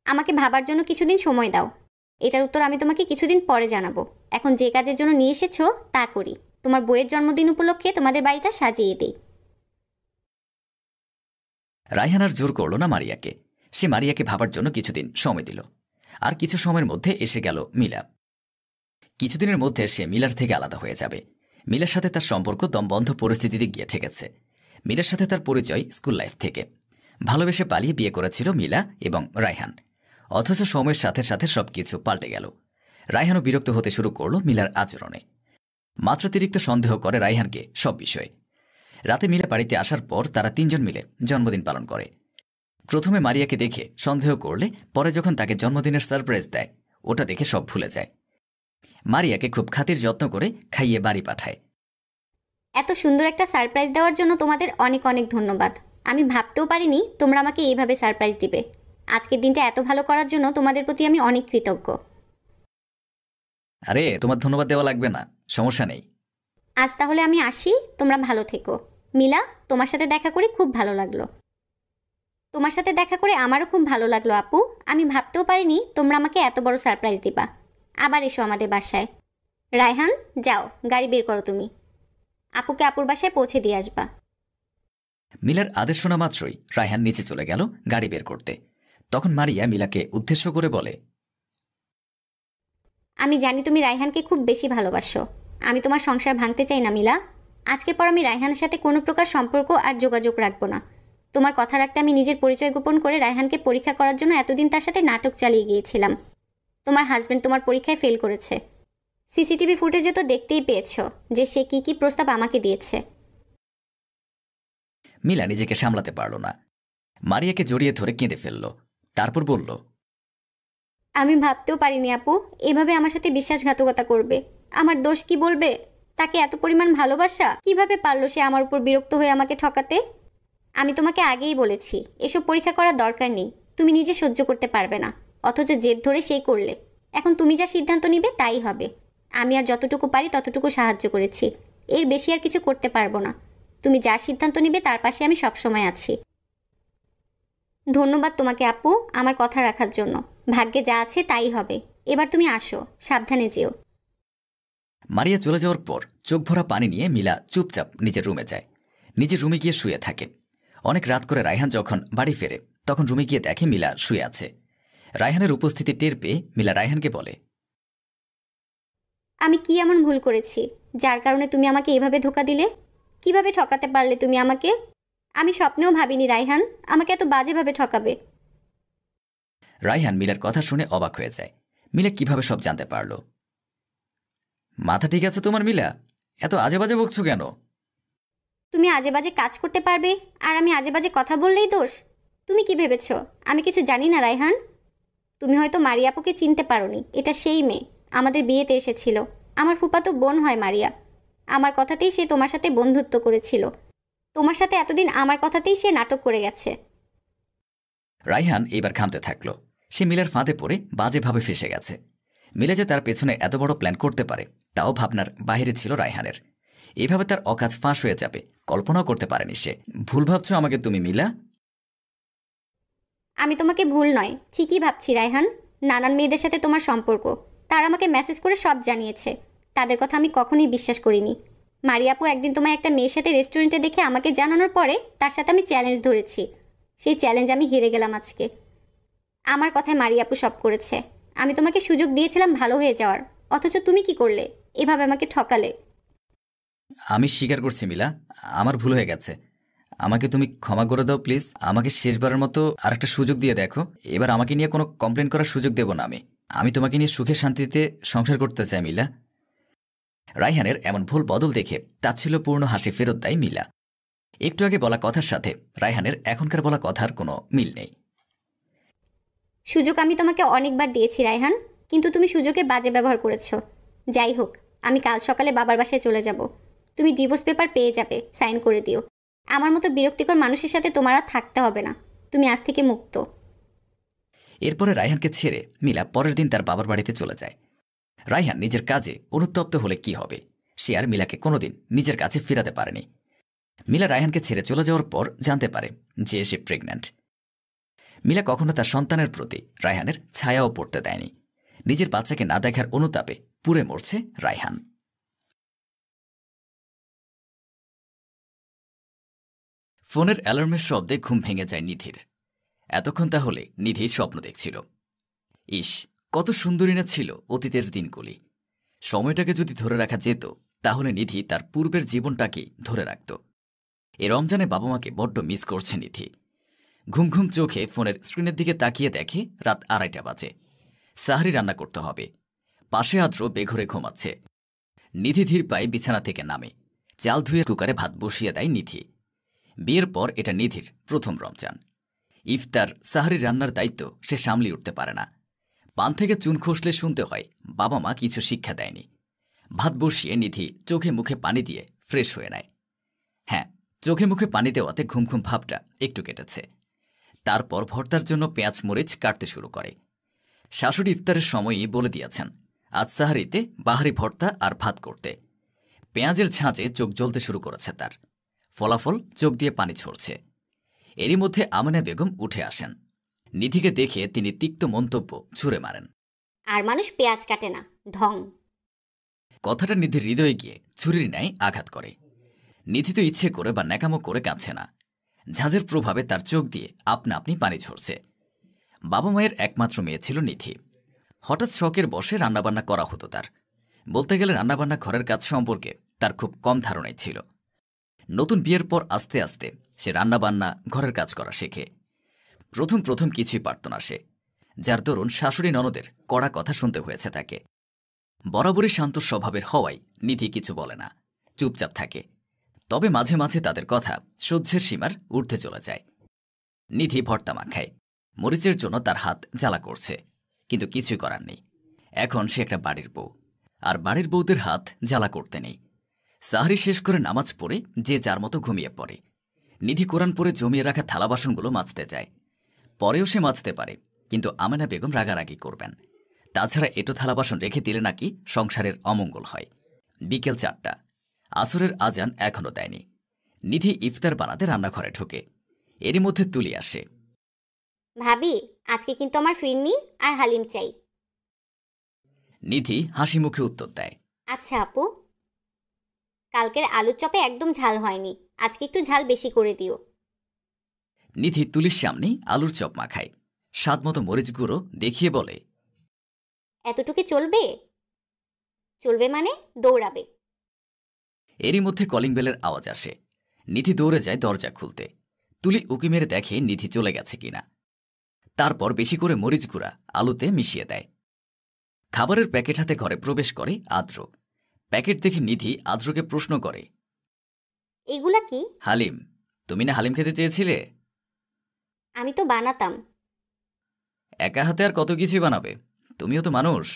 আমাকে ভাবার জন্য কিছুদিন সময় দাও। এটার উত্তর আমি তোমাকে কিছুদিন পরে জানাবো। এখন যে কাজের জন্য নিয়ে এসেছো তা করি। তোমার বইয়ের জন্মদিন উপলক্ষে তোমাদের বাড়িটা সাজিয়ে দিই। রায়হান আর জোর করল না মারিয়াকে। সে মারিয়াকে ভাবার জন্য কিছুদিন সময় দিল। আর কিছু সময়ের মধ্যে এসে গেল মিলা। কিছুদিনের মধ্যে সে মিলার থেকে আলাদা হয়ে যাবে। মিলার সাথে তার সম্পর্ক দমবন্ধ পরিস্থিতিতে গিয়ে ঠেকেছে। মিলার সাথে তার পরিচয় স্কুল লাইফ থেকে। ভালোবেসে পালিয়ে বিয়ে করেছিল মিলা এবং রায়হান। অথচ সময়ের সাথে সাথে সবকিছু পাল্টে গেল। রায়হানও বিরক্ত হতে শুরু করল মিলার আচরণে। মাত্রাতিরিক্ত সন্দেহ করে রায়হানকে সব বিষয়ে। রাতে মিলা বাড়িতে আসার পর তারা তিনজন মিলে জন্মদিন পালন করে। প্রথমে মারিয়াকে দেখে সন্দেহ করলে পরে যখন তাকে জন্মদিনের সারপ্রাইজ দেয়, ওটা দেখে সব ভুলে যায়। মারিয়াকে খুব খাতির যত্ন করে খাইয়ে বাড়ি পাঠায়। এত সুন্দর একটা সারপ্রাইজ দেওয়ার জন্য তোমাদের অনেক অনেক ধন্যবাদ। আমি ভাবতেও পারিনি তোমরা আমাকে এইভাবে সারপ্রাইজ দিবে। আজকের দিনটা এত ভালো করার জন্য তোমাদের প্রতি আমি অনেক কৃতজ্ঞ। আরে, তোমার ধন্যবাদ দেওয়া লাগবে না, সমস্যা নেই। আজ তাহলে আমি আসি, তোমরা ভালো থেকো। মিলা, তোমার সাথে দেখা করে খুব ভালো লাগলো। তোমার সাথে দেখা করে আমারও খুব ভালো লাগলো আপু। আমি ভাবতেও পারিনি তোমরা আমাকে এত বড় সারপ্রাইজ দিবা। আবার এসো আমাদের বাসায়। রায়হান, যাও গাড়ি বের করো, তুমি আপুকে আপুর বাসায় পৌঁছে দিয়ে আসবা। মিলার আদেশ শোনা মাত্রই রায়হান নিচে চলে গেল গাড়ি বের করতে। তখন মারিয়া মিলাকে উদ্দেশ্য করে বলে, আমি জানি তুমি রায়হানকে খুব বেশি ভালোবাসো। আমি তোমার সংসার ভাঙতে চাই না মিলা। আজকের পর আমি রায়হানের সাথে কোনো প্রকার সম্পর্ক আর যোগাযোগ রাখবো না। তোমার কথা রাখতে আমি নিজের পরিচয় গোপন করে রায়হানকে পরীক্ষা করার জন্য এতদিন তার সাথে নাটক চালিয়ে গিয়েছিলাম। তোমার হাজবেন্ড তোমার পরীক্ষায় ফেল করেছে। সিসিটিভি ফুটেজে তো দেখতেই পেয়েছ যে সে কি কি প্রস্তাব আমাকে দিয়েছে। মিলা নিজেকে সামলাতে পারল না, মারিয়াকে জড়িয়ে ধরে কেঁদে ফেলল। তারপর বলল, আমি ভাবতেও পারিনি আপু এভাবে আমার সাথে বিশ্বাসঘাতকতা করবে। আমার দোষ কি বলবে? তাকে এত পরিমাণ ভালোবাসা, কিভাবে পারলো সে আমার উপর বিরক্ত হয়ে আমাকে ঠকাতে? আমি তোমাকে আগেই বলেছি এসব পরীক্ষা করার দরকার নেই, তুমি নিজে সহ্য করতে পারবে না, অথচ জেদ ধরে সেই করলে। এখন তুমি যা সিদ্ধান্ত নিবে তাই হবে। আমি আর যতটুকু পারি ততটুকু সাহায্য করেছি, এর বেশি আর কিছু করতে পারবো না। তুমি যা সিদ্ধান্ত নিবে তার পাশে আমি সবসময় আছি। ধন্যবাদ তোমাকে আপু আমার কথা রাখার জন্য। ভাগ্যে যা আছে তাই হবে। এবার তুমি আসো, সাবধানে যেও। মারিয়া চলে যাওয়ার পর চোখ ভরা পানি নিয়ে মিলা চুপচাপ নিজের রুমে যায়। নিজের রুমে গিয়ে শুয়ে থাকে। অনেক রাত করে রায়হান যখন বাড়ি ফেরে তখন রুমে গিয়ে দেখে মিলা শুয়ে আছে। রায়হানের উপস্থিতি টের পেয়ে মিলা রায়হানকে বলে, আমি কি এমন ভুল করেছি যার কারণে তুমি আমাকে এভাবে ধোঁকা দিলে? কিভাবে ঠকাতে পারলে তুমি আমাকে? আমি স্বপ্নেও ভাবিনি রায়হান আমাকে এত বাজেভাবে ঠকাবে। রায়হান মিলার কথা শুনে অবাক হয়ে যায়। মিলা কিভাবে সব জানতে পারল? মাথা ঠিক আছে তোমার মিলা? এত আজে বাজে বকছো কেন? তুমি আজে বাজে কাজ করতে পারবে আর আমি আজে বাজে কথা বললেই দোষ? তুমি কি ভেবেছ আমি কিছু জানি না রায়হান? তুমি হয়তো মারিয়াপুকে চিনতে পারোনি। এটা সেই মেয়ে আমাদের বিয়েতে এসেছিল। আমার ফুফাতো বোন হয় মারিয়া। আমার কথাতেই সে তোমার সাথে বন্ধুত্ব করেছিল। তোমার সাথে এতদিন আমার কথাতেই সে নাটক করে গেছে। রায়হান এবার ঘামতে থাকল। সে মিলার ফাঁদে পড়ে বাজেভাবে ফেসে গেছে। মিলা যে তার পেছনে এত বড় প্ল্যান করতে পারে তাও ভাবনার বাইরে ছিল রায়হানের। এভাবে তার অকাজ ফাঁস হয়ে যাবে কল্পনাও করতে পারেনি সে। ভুল ভাবছো আমাকে তুমি মিলা। আমি তোমাকে ভুল নয় ঠিকই ভাবছি রায়হান। নানান মেয়েদের সাথে তোমার সম্পর্ক, তারা আমাকে মেসেজ করে সব জানিয়েছে। তাদের কথা আমি কখনোই বিশ্বাস করিনি। মারিয়াপু একদিন তোমায় একটা মেয়ের সাথে রেস্টুরেন্টে দেখে আমাকে জানানোর পরে তার সাথে আমি চ্যালেঞ্জ ধরেছি। সেই চ্যালেঞ্জ আমি হেরে গেলাম আজকে। আমার কথায় মারিয়াপু সব করেছে। আমি তোমাকে সুযোগ দিয়েছিলাম ভালো হয়ে যাওয়ার, অথচ তুমি কি করলে? এভাবে আমাকে ঠকালে। আমি স্বীকার করছি মিলা, আমার ভুল হয়ে গেছে। আমাকে তুমি ক্ষমা করে দাও প্লিজ। আমাকে শেষবারের মতো আর একটা সুযোগ দিয়ে দেখো। এবার আমাকে নিয়ে কোনো কমপ্লেন করার সুযোগ দেব না। আমি তোমাকে নিয়ে সুখে শান্তিতে সংসার করতে চাই মিলা। রায়হানের এমন ভুল বদল দেখে তাচ্ছিল্যপূর্ণ হাসি ফেরত দেয় মিলা। একটু আগে বলা কথার সাথে রায়হানের এখনকার বলা কথার কোনো মিল নেই। সুযোগ আমি তোমাকে অনেকবার দিয়েছি রায়হান, কিন্তু তুমি সুযোগের বাজে ব্যবহার করেছো। যাই হোক, আমি কাল সকালে বাবার বাসায় চলে যাব। তুমি ডিভোর্স পেপার পেয়ে যাবে, সাইন করে দিও। আমার মতো বিরক্তিকর মানুষের সাথে তোমার আর থাকতে হবে না। তুমি আজ থেকে মুক্ত। এরপরে রায়হানকে ছেড়ে মিলা পরের দিন তার বাবার বাড়িতে চলে যায়। রায়হান নিজের কাজে অনুতপ্ত হলে কি হবে? সে আর মিলাকে কোনোদিন নিজের কাছে ফেরাতে পারেনি। মিলা রায়হানকে ছেড়ে চলে যাওয়ার পর জানতে পারে যে সে প্রেগন্যান্ট। মিলা কখনো তার সন্তানের প্রতি রায়হানের ছায়াও পড়তে দেয়নি। নিজের বাচ্চাকে না দেখার অনুতাপে পুড়ে মরছে রায়হান। ফোনের অ্যালার্মের শব্দে ঘুম ভেঙে যায় নিধির। এতক্ষণ তাহলে নিধি স্বপ্ন দেখছিল। ইস, কত সুন্দরী না ছিল অতীতের দিনগুলি। সময়টাকে যদি ধরে রাখা যেত তাহলে নিধি তার পূর্বের জীবনটাকেই ধরে রাখত। এ রমজানে বাবা মাকে বড্ড মিস করছে নিধি। ঘুম ঘুম চোখে ফোনের স্ক্রিনের দিকে তাকিয়ে দেখে রাত 2:30 বাজে। সাহারি রান্না করতে হবে। পাশে আদ্র বেঘরে ঘুমাচ্ছে। নিধি ধীর পায়ে বিছানা থেকে নামে। চাল ধুয়ে কুকারে ভাত বসিয়ে দেয় নিধি। বিয়ের পর এটা নিধির প্রথম রমজান। ইফতার সাহারি রান্নার দায়িত্ব সে সামলে উঠতে পারে না। পান থেকে চুন খসলে শুনতে হয় বাবা মা কিছু শিক্ষা দেয়নি। ভাত বসিয়ে নিধি চোখে মুখে পানি দিয়ে ফ্রেশ হয়ে নেয়। হ্যাঁ, চোখে মুখে পানি দেওয়াতে ঘুম ঘুম ভাবটা একটু কেটেছে। তারপর ভর্তার জন্য পেঁয়াজ মরিচ কাটতে শুরু করে। শাশুড়ি ইফতারের সময়ই বলে দিয়েছেন আজ সাহারিতে বাহারি ভর্তা আর ভাত করতে। পেঁয়াজের ঝাঁঝে চোখ জ্বলতে শুরু করেছে তার। ফলাফল চোখ দিয়ে পানি ঝরছে। এরই মধ্যে আমিনা বেগম উঠে আসেন। নিধিকে দেখে তিনি তিক্ত মন্তব্য ছুঁড়ে মারেন। আর মানুষ পেঁয়াজ কাটে না, ঢং। কথাটা নিধির হৃদয়ে গিয়ে ছুরির ন্যায় আঘাত করে। নিধি তো ইচ্ছে করে বা ন্যাকামো করে কাঁদছে না, ঝাঁঝের প্রভাবে তার চোখ দিয়ে আপনা আপনি পানি ঝরছে। বাবা মায়ের একমাত্র মেয়ে ছিল নিধি। হঠাৎ শখের বসে রান্নাবান্না করা হতো তার। বলতে গেলে রান্নাবান্না ঘরের কাজ সম্পর্কে তার খুব কম ধারণাই ছিল। নতুন বিয়ের পর আস্তে আস্তে সে রান্নাবান্না ঘরের কাজ করা শেখে। প্রথম প্রথম কিছুই পারত না সে, যার দরুন শাশুড়ি ননদের কড়া কথা শুনতে হয়েছে তাকে। বরাবরই শান্ত স্বভাবের হওয়ায় নিধি কিছু বলে না, চুপচাপ থাকে। তবে মাঝে মাঝে তাদের কথা সহ্যের সীমার ঊর্ধ্বে চলে যায়। নিধি ভর্তা মাখায়, মরিচের জন্য তার হাত জ্বালা করছে, কিন্তু কিছুই করার নেই। এখন সে একটা বাড়ির বউ, আর বাড়ির বউদের হাত জ্বালা করতে নেই। সাহরি শেষ করে নামাজ পড়ে যে যার মতো ঘুমিয়ে পড়ে। নিধি কোরআন পরে জমিয়ে রাখা থালা বাসনগুলো মাজতে যায়। পরেও সে মাজতে পারে, কিন্তু আমেনা বেগম রাগারাগি করবেন। তাছাড়া এটো থালা বাসন রেখে দিলে নাকি সংসারের অমঙ্গল হয়। বিকেল 4টা, আসরের আজান এখনও দেয়নি। নিধি ইফতার বানাতে রান্নাঘরে ঢোকে। এরই মধ্যে তুলি আসে। ভাবি, আজকে কিন্তু আমার ফিরনি আর হালিম চাই। নিধি হাসি মুখে উত্তর দেয়, আচ্ছা আপু। কালকের আলুর চপে একদম ঝাল হয়নি, আজকে একটু ঝাল বেশি করে দিও। নিধি তুলির সামনেই আলুর চপ মাখায়, স্বাদ মতো মরিচ গুঁড়ো দেখিয়ে বলে, এতটুকু চলবে? চলবে মানে দৌড়াবে। এরই মধ্যে কলিং বেলের আওয়াজ আসে। নিধি দৌড়ে যায় দরজা খুলতে। তুলি উকি মেরে দেখে নিধি চলে গেছে কিনা। তারপর বেশি করে মরিচ গুঁড়া আলুতে মিশিয়ে দেয়। খাবারের প্যাকেট হাতে ঘরে প্রবেশ করে আদ্র। প্যাকেট দেখে নিধি আদ্রকে প্রশ্ন করে, এগুলা কি? হালিম। তুমি না হালিম খেতে চেয়েছিলে? আমি তো বানাতাম। একা হাতে আর কত কিছুই বানাবে, তুমিও তো মানুষ।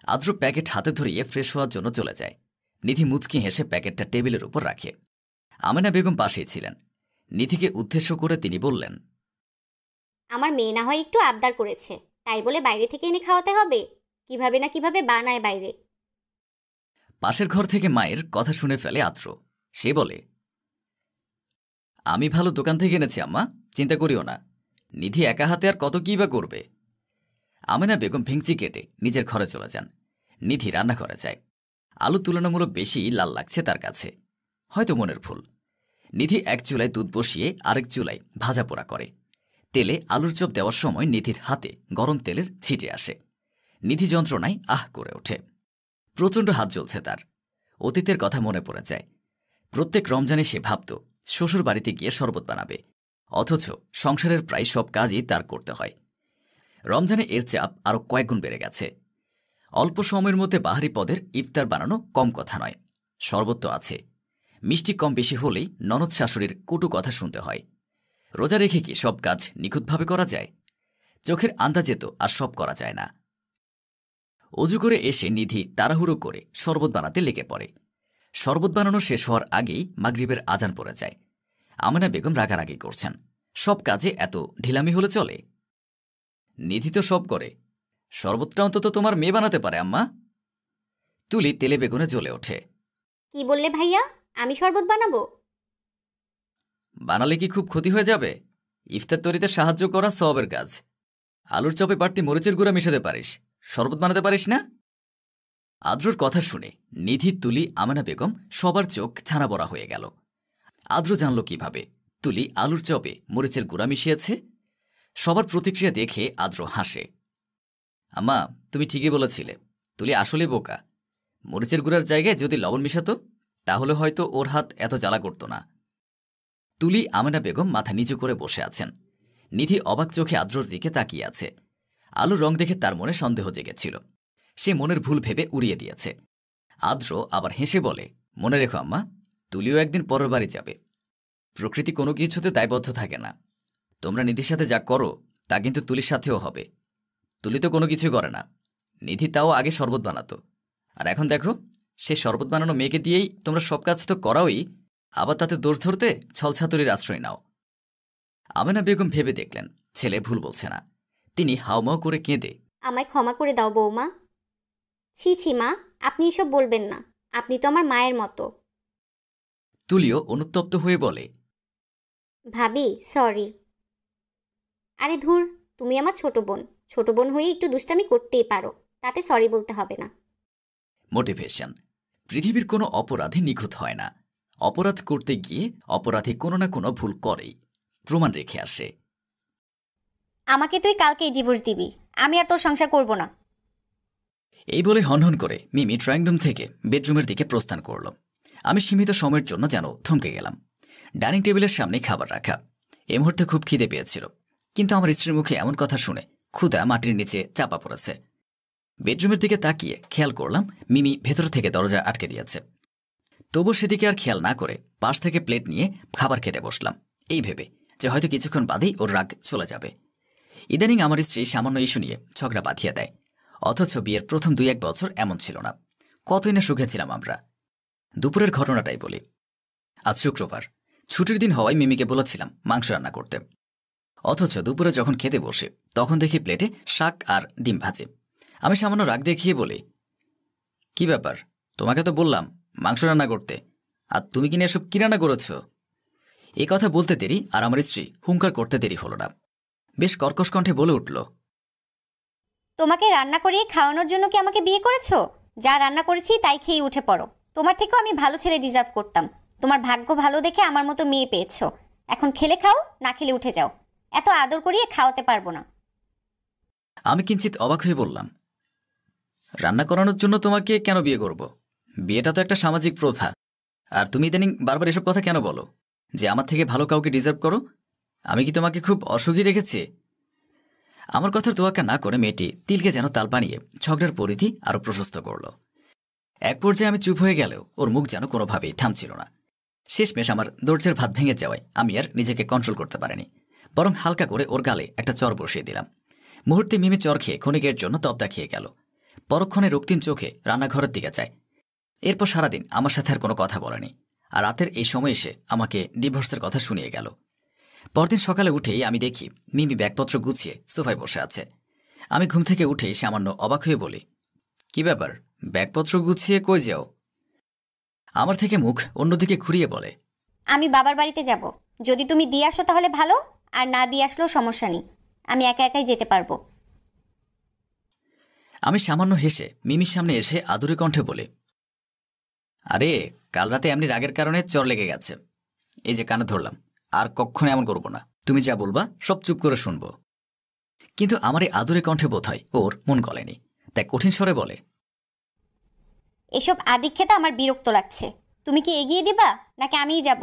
আদ্র প্যাকেট হাতে ধরিয়ে ফ্রেশ হওয়ার জন্য চলে যায়। নিধি মুচকি হেসে প্যাকেটটা টেবিলের উপর রাখে। আমেনা বেগম পাশেই ছিলেন। নিধিকে উদ্দেশ্য করে তিনি বললেন, আমার মেয়ে না হয় একটু আবদার করেছে, তাই বলে বাইরে থেকে এনে খাওয়াতে হবে? কিভাবে না কিভাবে বানায় বাইরে। পাশের ঘর থেকে মায়ের কথা শুনে ফেলে আদ্র। সে বলে, আমি ভালো দোকান থেকে এনেছি আম্মা, চিন্তা করিও না। নিধি একা হাতে আর কত কী বা করবে। আমেনা বেগম ভেঙচি কেটে নিজের ঘরে চলে যান। নিধি রান্নাঘরে যায়। আলু তুলনামূলক বেশি লাল লাগছে তার কাছে, হয়তো মনের ভুল। নিধি এক চুলায় দুধ বসিয়ে আরেক চুলায় ভাজা পোড়া করে। তেলে আলুর চপ দেওয়ার সময় নিধির হাতে গরম তেলের ছিটে আসে। নিধি যন্ত্রণায় আহ করে ওঠে। প্রচণ্ড হাত জ্বলছে তার। অতীতের কথা মনে পড়ে যায়। প্রত্যেক রমজানে সে ভাবত শ্বশুর বাড়িতে গিয়ে শরবত বানাবে, অথচ সংসারের প্রায় সব কাজই তার করতে হয়। রমজানে এর চাপ আরও কয়েকগুণ বেড়ে গেছে। অল্প সময়ের মধ্যে বাহারি পদের ইফতার বানানো কম কথা নয়। শরবত তো আছে, মিষ্টি কম বেশি হলেই ননদ শাশুড়ির কটু কথা শুনতে হয়। রোজা রেখে কি সব কাজ নিখুঁতভাবে করা যায়? চোখের আন্দাজে তো আর সব করা যায় না। অজু করে এসে নিধি তাড়াহুড়ো করে শরবত বানাতে লেগে পড়ে। শরবত বানানো শেষ হওয়ার আগেই মাগরিবের আজান পড়ে যায়। আমেনা বেগম রাগারাগি করছেন, সব কাজে এত ঢিলামি হলে চলে? নিধি তো সব করে, শরবতটা অন্তত তোমার মেয়ে বানাতে পারে আম্মা। তুলি তেলে বেগুনে জ্বলে ওঠে। কি বললে ভাইয়া? আমি শরবত বানাবো? বানালে কি খুব ক্ষতি হয়ে যাবে? ইফতার তৈরিতে সাহায্য করা সওয়াবের কাজ। আলুর চপে বাড়তি মরিচের গুঁড়া মেশাতে পারিস, শরবত বানাতে পারিস না? আদ্রর কথা শুনে নিধি, তুলি, আমেনা বেগম সবার চোখ ছানা বড়া হয়ে গেল। আদ্র জানল কিভাবে তুলি আলুর চপে মরিচের গুঁড়া মিশিয়েছে। সবার প্রতিক্রিয়া দেখে আদ্র হাসে। আম্মা, তুমি ঠিকই বলেছিলে, তুলি আসলে বোকা। মরিচের গুঁড়ার জায়গায় যদি লবণ মিশাতো তাহলে হয়তো ওর হাত এত জ্বালা করত না। তুলি, আমেনা বেগম মাথা নিচু করে বসে আছেন। নিধি অবাক চোখে আদ্রর দিকে তাকিয়ে আছে। আলুর রং দেখে তার মনে সন্দেহ জেগেছিল। সে মনের ভুল ভেবে উড়িয়ে দিয়েছে। আদ্র আবার হেসে বলে, মনে রেখো আম্মা, তুলিও একদিন পরের বাড়ি যাবে। প্রকৃতি কোনো কিছুতে দায়বদ্ধ থাকে না। তোমরা নিধির সাথে যা করো তা কিন্তু তুলির সাথেও হবে। তুলি তো কোনো কিছুই করে না। নিধি তাও আগে শরবত বানাতো, আর এখন দেখো সে শরবত বানানো মেয়েকে দিয়েই তোমরা সব কাজ তো করাওই, আবার তাতে দোষ ধরতে ছলছাতুরির আশ্রয় নাও। আমেনা বেগম ভেবে দেখলেন ছেলে ভুল বলছে না। তিনি হাউমাউ করে কেঁদে, আমায় ক্ষমা করে দাও বৌমা। ছি ছি মা, আপনি এসব বলবেন না, আপনি তো আমার মায়ের মতো। তুলিও অনুতপ্ত হয়ে বলে, ভাবি সরি। আরে ধুর, তুমি আমার ছোট বোন, ছোট বোন হয়ে একটু দুষ্টামি করতেই পারো, তাতে সরি বলতে হবে না। মোটিভেশন। পৃথিবীর কোনো অপরাধী নিখুঁত হয় না। অপরাধ করতে গিয়ে অপরাধী কোনো না কোনো ভুল করেই, প্রমাণ রেখে আসে। আমাকে তুই কালকেই ডিভোর্স দিবি, আমি আর তোর সংসার করব না। এই বলে হনহন করে মিমি ড্রয়িং রুম থেকে বেডরুমের দিকে প্রস্থান করল। আমি সীমিত সময়ের জন্য যেন থমকে গেলাম। ডাইনিং টেবিলের সামনে খাবার রাখা। এই মুহূর্তে খুব খিদে পেয়েছিল, কিন্তু আমার স্ত্রীর মুখে এমন কথা শুনে ক্ষুধা মাটির নিচে চাপা পড়েছে। বেডরুমের দিকে তাকিয়ে খেয়াল করলাম মিমি ভেতর থেকে দরজা আটকে দিয়েছে। তবু সেদিকে আর খেয়াল না করে পাশ থেকে প্লেট নিয়ে খাবার খেতে বসলাম, এই ভেবে যে হয়তো কিছুক্ষণ বাদেই ওর রাগ চলে যাবে। ইদানিং আমার স্ত্রী সামান্য ইস্যু নিয়ে ঝগড়া বাঁধিয়ে দেয়, অথচ বিয়ের প্রথম 2-1 বছর এমন ছিল না। কতই না সুখে ছিলাম আমরা। দুপুরের ঘটনাটাই বলি। আজ শুক্রবার, ছুটির দিন হওয়ায় মিমিকে বলেছিলাম মাংস রান্না করতে। অথচ দুপুরে যখন খেতে বসে তখন দেখি প্লেটে শাক আর ডিম ভাজে। আমি সামান্য রাগ দেখিয়ে বলি, কি ব্যাপার, তোমাকে তো বললাম মাংস রান্না করতে, আর তুমি কিনা এসব কি রান্না করেছ? এই কথা বলতে দেরি আর আমার স্ত্রী হুঙ্কার করতে দেরি হলো না। বেশ কর্কশ কণ্ঠে বলে উঠল, তোমাকে রান্না করিয়ে খাওয়ানোর জন্য কি আমাকে বিয়ে করেছো? যা রান্না করেছি তাই খেয়ে উঠে পড়ো। তোমার থেকেও আমি ভালো ছেলে ডিজার্ভ করতাম। তোমার ভাগ্য ভালো দেখে আমার মতো মেয়ে পেয়েছো। এখন খেলে খাও, না খেলে উঠে যাও। এত আদর করিয়ে খাওয়াতে পারবো না। আমি কিঞ্চিত অবাক হয়ে বললাম, রান্না করানোর জন্য তোমাকে কেন বিয়ে করব? বিয়েটা তো একটা সামাজিক প্রথা। আর তুমি ইদানিং বারবার এসব কথা কেন বলো যে আমার থেকে ভালো কাউকে ডিজার্ভ করো? আমি কি তোমাকে খুব অসুখী রেখেছি? আমার কথার তোয়াক্কা না করে মেয়েটি তিলকে যেন তাল বানিয়ে ঝগড়ার পরিধি আরো প্রশস্ত করল। এক পর্যায়ে আমি চুপ হয়ে গেলেও ওর মুখ যেন কোনোভাবেই থামছিল না। শেষমেশ আমার দরজার ভাত ভেঙে যাওয়ায় আমি আর নিজেকে কন্ট্রোল করতে পারিনি, বরং হালকা করে ওর গালে একটা চর বসিয়ে দিলাম। মুহূর্তে মিমি চর খেয়ে ক্ষণিকের জন্য তবদা খেয়ে গেল। পরক্ষণে রক্তিম চোখে রান্নাঘরের দিকে যায়। এরপর সারাদিন আমার সাথে আর কোনো কথা বলেনি, আর রাতের এই সময় এসে আমাকে ডিভোর্সের কথা শুনিয়ে গেল। পরদিন সকালে উঠেই আমি দেখি মিমি ব্যাগপত্র গুছিয়ে সোফায় বসে আছে। আমি ঘুম থেকে উঠেই সামান্য অবাক হয়ে বলি, কি ব্যাপার, ব্যাগপত্র গুছিয়ে কই যাও? আমার থেকে মুখ অন্যদিকে ঘুরিয়ে বলে, আমি বাবার বাড়িতে যাব। যদি তুমি দিয়ে আসো তাহলে ভালো, আর না দিয়ে আসলেও সমস্যা নেই, আমি একা একাই যেতে পারবো। আমি সামান্য হেসে মিমির সামনে এসে আদুরে কণ্ঠে বলে, আরে কাল রাতে এমনি রাগের কারণে চর লেগে গেছে, এই যে কানে ধরলাম, আর কখনো এমন করব না। তুমি যা বলবা সব চুপ করে শুনবো। কিন্তু আমার এই আদুরে কণ্ঠে বোধ হয় ওর মন গলেনি, তাই কঠিন স্বরে বলে, এসব আদিক্ষেতা আমার বিরক্ত লাগছে। তুমি কি এগিয়ে দিবা নাকি আমিই যাব?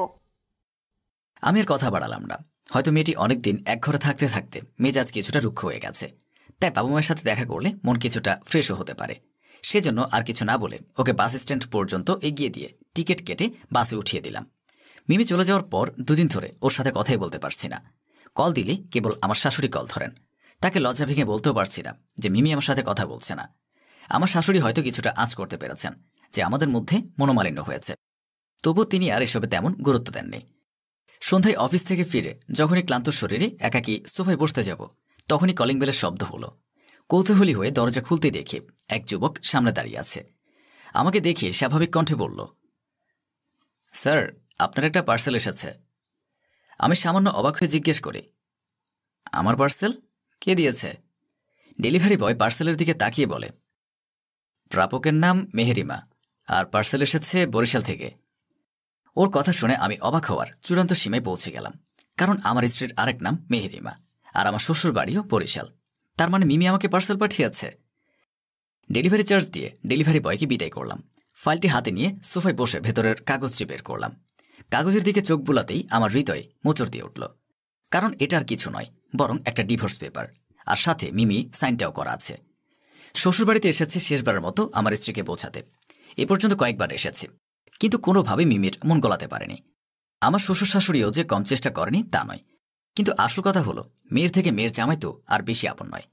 আমি আর কথা বাড়ালাম না। হয়তো মেয়েটি অনেকদিন এক ঘরে থাকতে থাকতে মেজাজ কিছুটা রুক্ষ হয়ে গেছে, তাই বাবা মায়ের সাথে দেখা করলে মন কিছুটা ফ্রেশও হতে পারে। সেজন্য আর কিছু না বলে ওকে বাস স্ট্যান্ড পর্যন্ত এগিয়ে দিয়ে টিকিট কেটে বাসে উঠিয়ে দিলাম। মিমি চলে যাওয়ার পর 2 দিন ধরে ওর সাথে কথাই বলতে পারছি না। কল দিলে কেবল আমার শাশুড়ি কল ধরেন। তাকে লজ্জা ভেঙে বলতেও পারছি না যে মিমি আমার সাথে কথা বলছে না। আমার শাশুড়ি হয়তো কিছুটা আঁচ করতে পেরেছেন যে আমাদের মধ্যে মনোমালিন্য হয়েছে, তবু তিনি আর এসবে তেমন গুরুত্ব দেননি। সন্ধ্যায় অফিস থেকে ফিরে যখনই ক্লান্ত শরীরে একাকী সোফায় বসতে যাব, তখনই কলিং বেলের শব্দ হলো। কৌতূহলী হয়ে দরজা খুলতে দেখে এক যুবক সামনে দাঁড়িয়ে আছে। আমাকে দেখে স্বাভাবিক কণ্ঠে বলল, স্যার, আপনার একটা পার্সেল এসেছে। আমি সামান্য অবাক হয়ে জিজ্ঞেস করি, আমার পার্সেল? কে দিয়েছে? ডেলিভারি বয় পার্সেলের দিকে তাকিয়ে বলে, প্রাপকের নাম মেহেরিমা, আর পার্সেল এসেছে বরিশাল থেকে। ওর কথা শুনে আমি অবাক হওয়ার চূড়ান্ত সীমায় পৌঁছে গেলাম, কারণ আমার স্ত্রীর আরেক নাম মেহেরিমা, আর আমার শ্বশুর বাড়িও বরিশাল। তার মানে মিমি আমাকে পার্সেল পাঠিয়েছে। ডেলিভারি চার্জ দিয়ে ডেলিভারি বয়কে বিদায় করলাম। ফাইলটি হাতে নিয়ে সোফায় বসে ভেতরের কাগজটি বের করলাম। কাগজের দিকে চোখ বুলাতেই আমার হৃদয়ে মোচড় দিয়ে উঠল, কারণ এটা আর কিছু নয়, বরং একটা ডিভোর্স পেপার, আর সাথে মিমি সাইনটাও করা আছে। শ্বশুরবাড়িতে এসেছে শেষবারের মতো আমার স্ত্রীকে বোঝাতে। এ পর্যন্ত কয়েকবার এসেছে, কিন্তু কোনোভাবে মিমির মন গলাতে পারেনি। আমার শ্বশুর শাশুড়িও যে কম চেষ্টা করেনি তা নয়, কিন্তু আসল কথা হলো মেয়ের থেকে মেয়ের জামাই তো আর বেশি আপন নয়।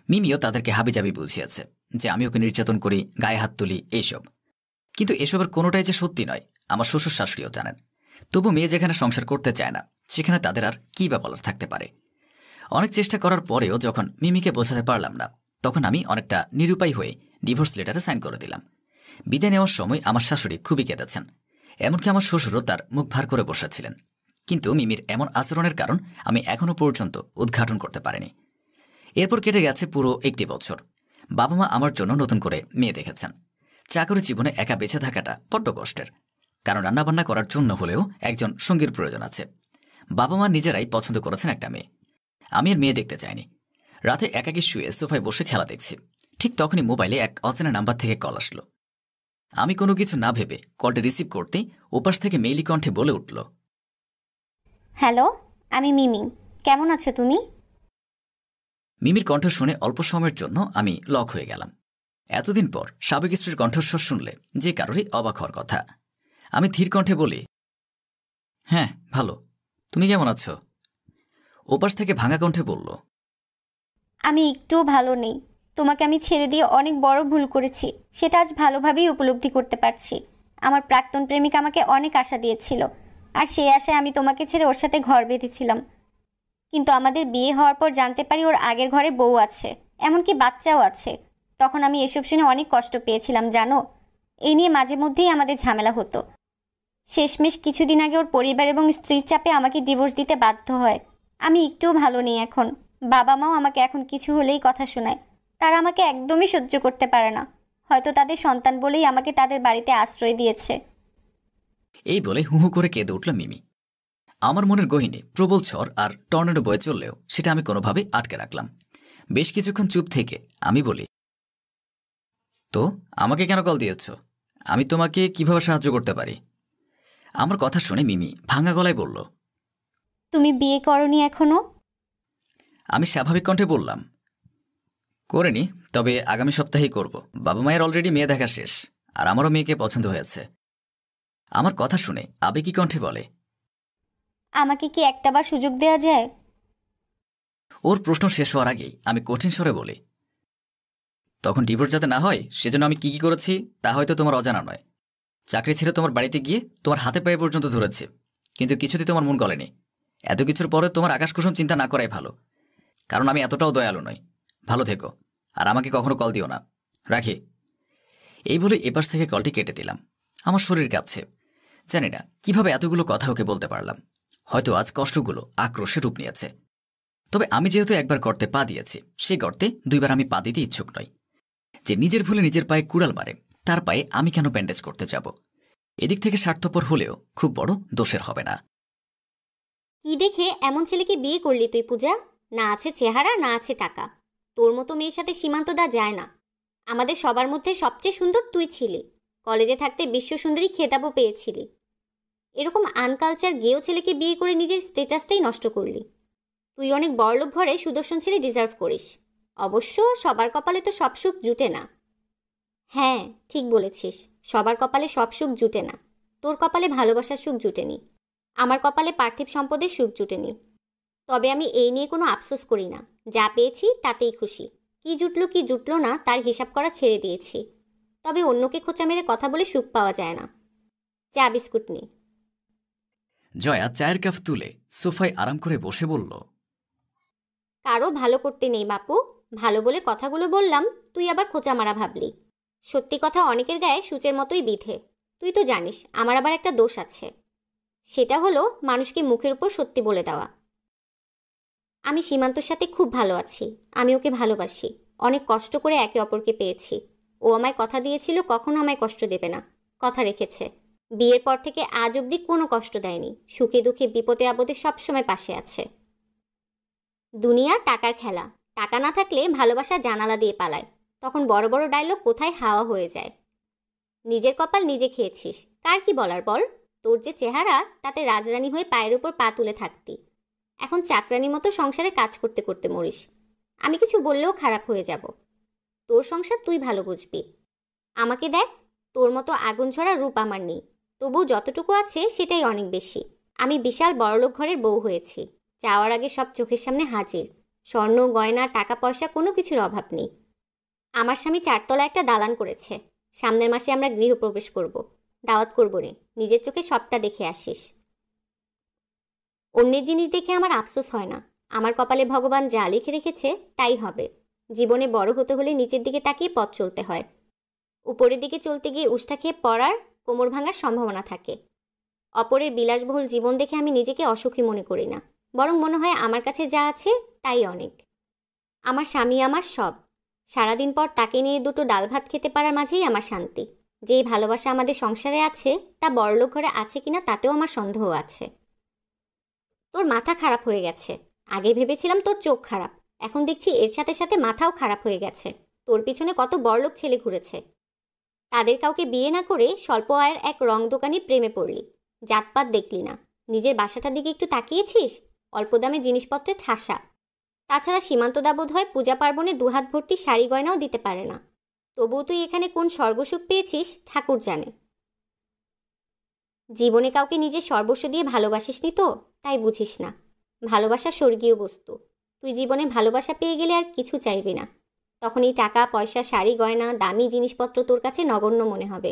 মিমিও তাদেরকে হাবিজাবি বুঝিয়েছে যে আমি ওকে নির্যাতন করি, গায়ে হাত তুলি, এইসব। কিন্তু এসবের কোনোটাই যে সত্যি নয় আমার শ্বশুর শাশুড়িও জানেন। তবু মেয়ে যেখানে সংসার করতে চায় না, সেখানে তাদের আর কী বা বলার থাকতে পারে। অনেক চেষ্টা করার পরেও যখন মিমিকে বোঝাতে পারলাম না, তখন আমি অনেকটা নিরুপায় হয়ে ডিভোর্স লেটারে সাইন করে দিলাম। বিদায় নেওয়ার সময় আমার শাশুড়ি খুবই কেঁদেছেন, এমনকি আমার শ্বশুরও তার মুখ ভার করে বসেছিলেন। কিন্তু মিমির এমন আচরণের কারণ আমি এখনও পর্যন্ত উদ্ঘাটন করতে পারিনি। এরপর কেটে গেছে পুরো 1 বছর। বাবা মা আমার জন্য নতুন করে মেয়ে দেখেছেন। চাকরি জীবনে একা বেঁচে থাকাটা বড্ড কষ্টের, কারণ রান্নাবান্না করার জন্য হলেও একজন সঙ্গীর প্রয়োজন আছে। বাবা মা নিজেরাই পছন্দ করেছেন একটা মেয়ে। আমি আর মেয়ে দেখতে চাইনি। রাতে একাকী শুয়ে সোফায় বসে খেলা দেখছি, ঠিক তখনই মোবাইলে এক অচেনা নাম্বার থেকে কল আসলো। আমি কোনো কিছু না ভেবে কলটি রিসিভ করতেই ওপাশ থেকে মেইলি কণ্ঠে বলে উঠল, হ্যালো, আমি মিমি। কেমন আছো তুমি? মিমির কণ্ঠ শুনে অল্প সময়ের জন্য আমি লক হয়ে গেলাম। এতদিন পর সাবেক স্ত্রীর কণ্ঠস্বর শুনলে যে কারোরই অবাক হওয়ার কথা। আমি ধীর কণ্ঠে বলি, হ্যাঁ ভালো, তুমি কেমন আছো? ওপাশ থেকে ভাঙা কণ্ঠে বলল, আমি একটুও ভালো নেই। তোমাকে আমি ছেড়ে দিয়ে অনেক বড় ভুল করেছি, সেটা আজ ভালোভাবেই উপলব্ধি করতে পারছি। আমার প্রাক্তন প্রেমিক আমাকে অনেক আশা দিয়েছিল, আর সেই আশায় আমি তোমাকে ছেড়ে ওর সাথে ঘর বেঁধেছিলাম। কিন্তু আমাদের বিয়ে হওয়ার পর জানতে পারি ওর আগের ঘরে বউ আছে, এমনকি বাচ্চাও আছে। তখন আমি এসব শুনে অনেক কষ্ট পেয়েছিলাম জানো। এই নিয়ে মাঝে মধ্যেই আমাদের ঝামেলা হতো। শেষমেশ কিছুদিন আগে ওর পরিবার এবং স্ত্রীর চাপে আমাকে ডিভোর্স দিতে বাধ্য হয়। আমি একটুও ভালো নেই এখন। বাবা মাও আমাকে এখন কিছু হলেই কথা শোনায়। তারা আমাকে একদমই সহ্য করতে পারে না। হয়তো তাদের সন্তান বলেই আমাকে তাদের বাড়িতে আশ্রয় দিয়েছে। এই বলে হু হু করে কেঁদে উঠল মিমি। আমার মনের গহীনে প্রবল ঝড় আর টর্নেডো বয়ে চললেও সেটা আমি কোনোভাবে আটকে রাখলাম। বেশ কিছুক্ষণ চুপ থেকে আমি বলি, তো আমাকে কেন কল দিয়েছ? আমি তোমাকে কিভাবে সাহায্য করতে পারি? আমার কথা শুনে মিমি ভাঙা গলায় বলল, তুমি বিয়ে করনি এখনো? আমি স্বাভাবিক কণ্ঠে বললাম, করিনি, তবে আগামী সপ্তাহেই করব। বাবা মায়ের অলরেডি মেয়ে দেখা শেষ, আর আমারও মেয়েকে পছন্দ হয়েছে। আমার কথা শুনে আবেগী কণ্ঠে বলে, আমাকে কি একটাবার সুযোগ দেওয়া যায়? ওর প্রশ্ন শেষ হওয়ার আগেই আমি কঠিন স্বরে বলি, তখন ডিভোর্স যাতে না হয় সেজন্য আমি কি করেছি তা হয়তো তোমার অজানা নয়। চাকরি ছেড়ে তোমার বাড়িতে গিয়ে তোমার হাতে পায়ে পর্যন্ত ধরেছি, কিন্তু কিছুতেই তোমার মন গলেনি। এত কিছুর পরে তোমার আকাশকুসুম চিন্তা না করাই ভালো, কারণ আমি এতটাও দয়ালু নই। ভালো থেকো, আর আমাকে কখনো কল দিও না। রাখি। এই বলে এপাশ থেকে কলটি কেটে দিলাম। আমার শরীর কাঁপছে। জানি না কিভাবে এতগুলো কথা ওকে বলতে পারলাম। হয়তো আজ কষ্টগুলো আক্রোশে রূপ নিয়েছে। তবে আমি যেহেতু একবার গর্তে পা দিয়েছি, সেই গর্তে দুইবার আমি পা দিতে ইচ্ছুক নই। যে নিজের ভুলে নিজের পায়ে কুড়াল মারে, তার পায়ে আমি কেন ব্যান্ডেজ করতে যাব? এদিক থেকে স্বার্থপর হলেও খুব বড় দোষের হবে না। কি দেখে এমন ছেলেকে বিয়ে করলি তুই পূজা? না আছে চেহারা, না আছে টাকা। তোর মতো মেয়ের সাথে সীমান্ত দা যায় না। আমাদের সবার মধ্যে সবচেয়ে সুন্দর তুই ছিলি। কলেজে থাকতে বিশ্ব সুন্দরী খেতাবও পেয়েছিলি। এরকম আনকালচার গেও ছেলেকে বিয়ে করে নিজের স্ট্যাটাসটাই নষ্ট করলি। তুই অনেক বড়লোক ঘরে সুদর্শন ছেলে ডিজার্ভ করিস। অবশ্য সবার কপালে তো সব সুখ জুটে না। হ্যাঁ, ঠিক বলেছিস, সবার কপালে সব সুখ জুটে না। তোর কপালে ভালোবাসার সুখ জুটেনি, আমার কপালে পার্থিব সম্পদের সুখ জুটেনি। তবে আমি এই নিয়ে কোনো আফসোস করি না। যা পেয়েছি তাতেই খুশি। কি জুটলো কি জুটলো না তার হিসাব করা ছেড়ে দিয়েছি। তবে অন্যকে খোঁচা মেরে কথা বলে সুখ পাওয়া যায় না। চা বিস্কুট নে। জয়া চায়ের কাপ তুলে সোফায় আরাম করে বসে বলল, কারো ভালো করতে নেই বাপু। ভালো বলে কথাগুলো বললাম, তুই আবার খোঁচা মারা ভাবলি। সত্যি কথা অনেকের গায়ে সূচের মতোই বিধে। তুই তো জানিস আমার আবার একটা দোষ আছে। সেটা হলো মানুষকে মুখের উপর সত্যি বলে দেওয়া। আমি সীমান্তর সাথে খুব ভালো আছি। আমি ওকে ভালোবাসি। অনেক কষ্ট করে একে অপরকে পেয়েছি। ও আমায় কথা দিয়েছিল কখনো আমায় কষ্ট দেবে না। কথা রেখেছে। বিয়ের পর থেকে আজ অবধি কোনো কষ্ট দেয়নি। সুখে দুঃখে বিপদে আপদে সবসময় পাশে আছে। দুনিয়া টাকার খেলা। টাকা না থাকলে ভালোবাসা জানালা দিয়ে পালায়। তখন বড় বড় ডায়লগ কোথায় হাওয়া হয়ে যায়। নিজের কপাল নিজে খেয়েছিস। কার কি বলার বল? তোর যে চেহারা, তাতে রাজরানী হয়ে পায়ের উপর পা তুলে থাকতি। এখন চাকরানির মতো সংসারে কাজ করতে করতে মরিস। আমি কিছু বললেও খারাপ হয়ে যাব। তোর সংসার তুই ভালো বুঝবি। আমাকে দেখ, তোর মতো আগুন ঝরা রূপ আমার নেই। তবু যতটুকু আছে সেটাই অনেক বেশি। আমি বিশাল বড়লোক ঘরের বউ হয়েছি। যাওয়ার আগে সব চোখের সামনে হাজির। স্বর্ণ গয়না টাকা পয়সা কোনো কিছুর অভাব নেই। আমার স্বামী 4 তলা একটা দালান করেছে। সামনের মাসে আমরা গৃহপ্রবেশ করব। দাওয়াত করব রে। নিজের চোখে সবটা দেখে আসিস। অন্যের জিনিস দেখে আমার আফসোস হয় না। আমার কপালে ভগবান যা লিখে রেখেছে তাই হবে। জীবনে বড় হতে হলে নিচের দিকে তাকিয়ে পথ চলতে হয়। উপরের দিকে চলতে গিয়ে উষ্টা খেয়ে পড়ার, কোমর ভাঙার সম্ভাবনা থাকে। অপরের বিলাসবহুল জীবন দেখে আমি নিজেকে অসুখী মনে করি না। বরং মনে হয় আমার কাছে যা আছে তাই অনেক। আমার স্বামী আমার সব। সারাদিন পর তাকে নিয়ে দুটো ডাল ভাত খেতে পারার মাঝেই আমার শান্তি। যে ভালোবাসা আমাদের সংসারে আছে তা বড়লোক ঘরে আছে কিনা তাতেও আমার সন্দেহ আছে। তোর মাথা খারাপ হয়ে গেছে। আগে ভেবেছিলাম তোর চোখ খারাপ, এখন দেখছি এর সাথে সাথে মাথাও খারাপ হয়ে গেছে। তোর পিছনে কত বড়লোক ছেলে ঘুরেছে, তাদের কাউকে বিয়ে না করে স্বল্প আয়ের এক রং দোকানি প্রেমে পড়লি। জাতপাত দেখলি না, নিজের বাসাটার দিকে একটু তাকিয়েছিস? অল্প দামে জিনিসপত্রে ঠাসা। তাছাড়া সীমান্তদা বোধ হয় পূজা পার্বণে দুহাত ভর্তি শাড়ি গয়নাও দিতে পারে না। তবুও তুই এখানে কোন স্বর্গসুখ পেয়েছিস ঠাকুর জানে। জীবনে কাউকে নিজের সর্বস্ব দিয়ে ভালোবাসিসনি তো, তাই বুঝিস না। ভালোবাসা স্বর্গীয় বস্তু। তুই জীবনে ভালোবাসা পেয়ে গেলে আর কিছু চাইবি না। তখন এই টাকা পয়সা শাড়ি গয়না দামি জিনিসপত্র তোর কাছে নগণ্য মনে হবে।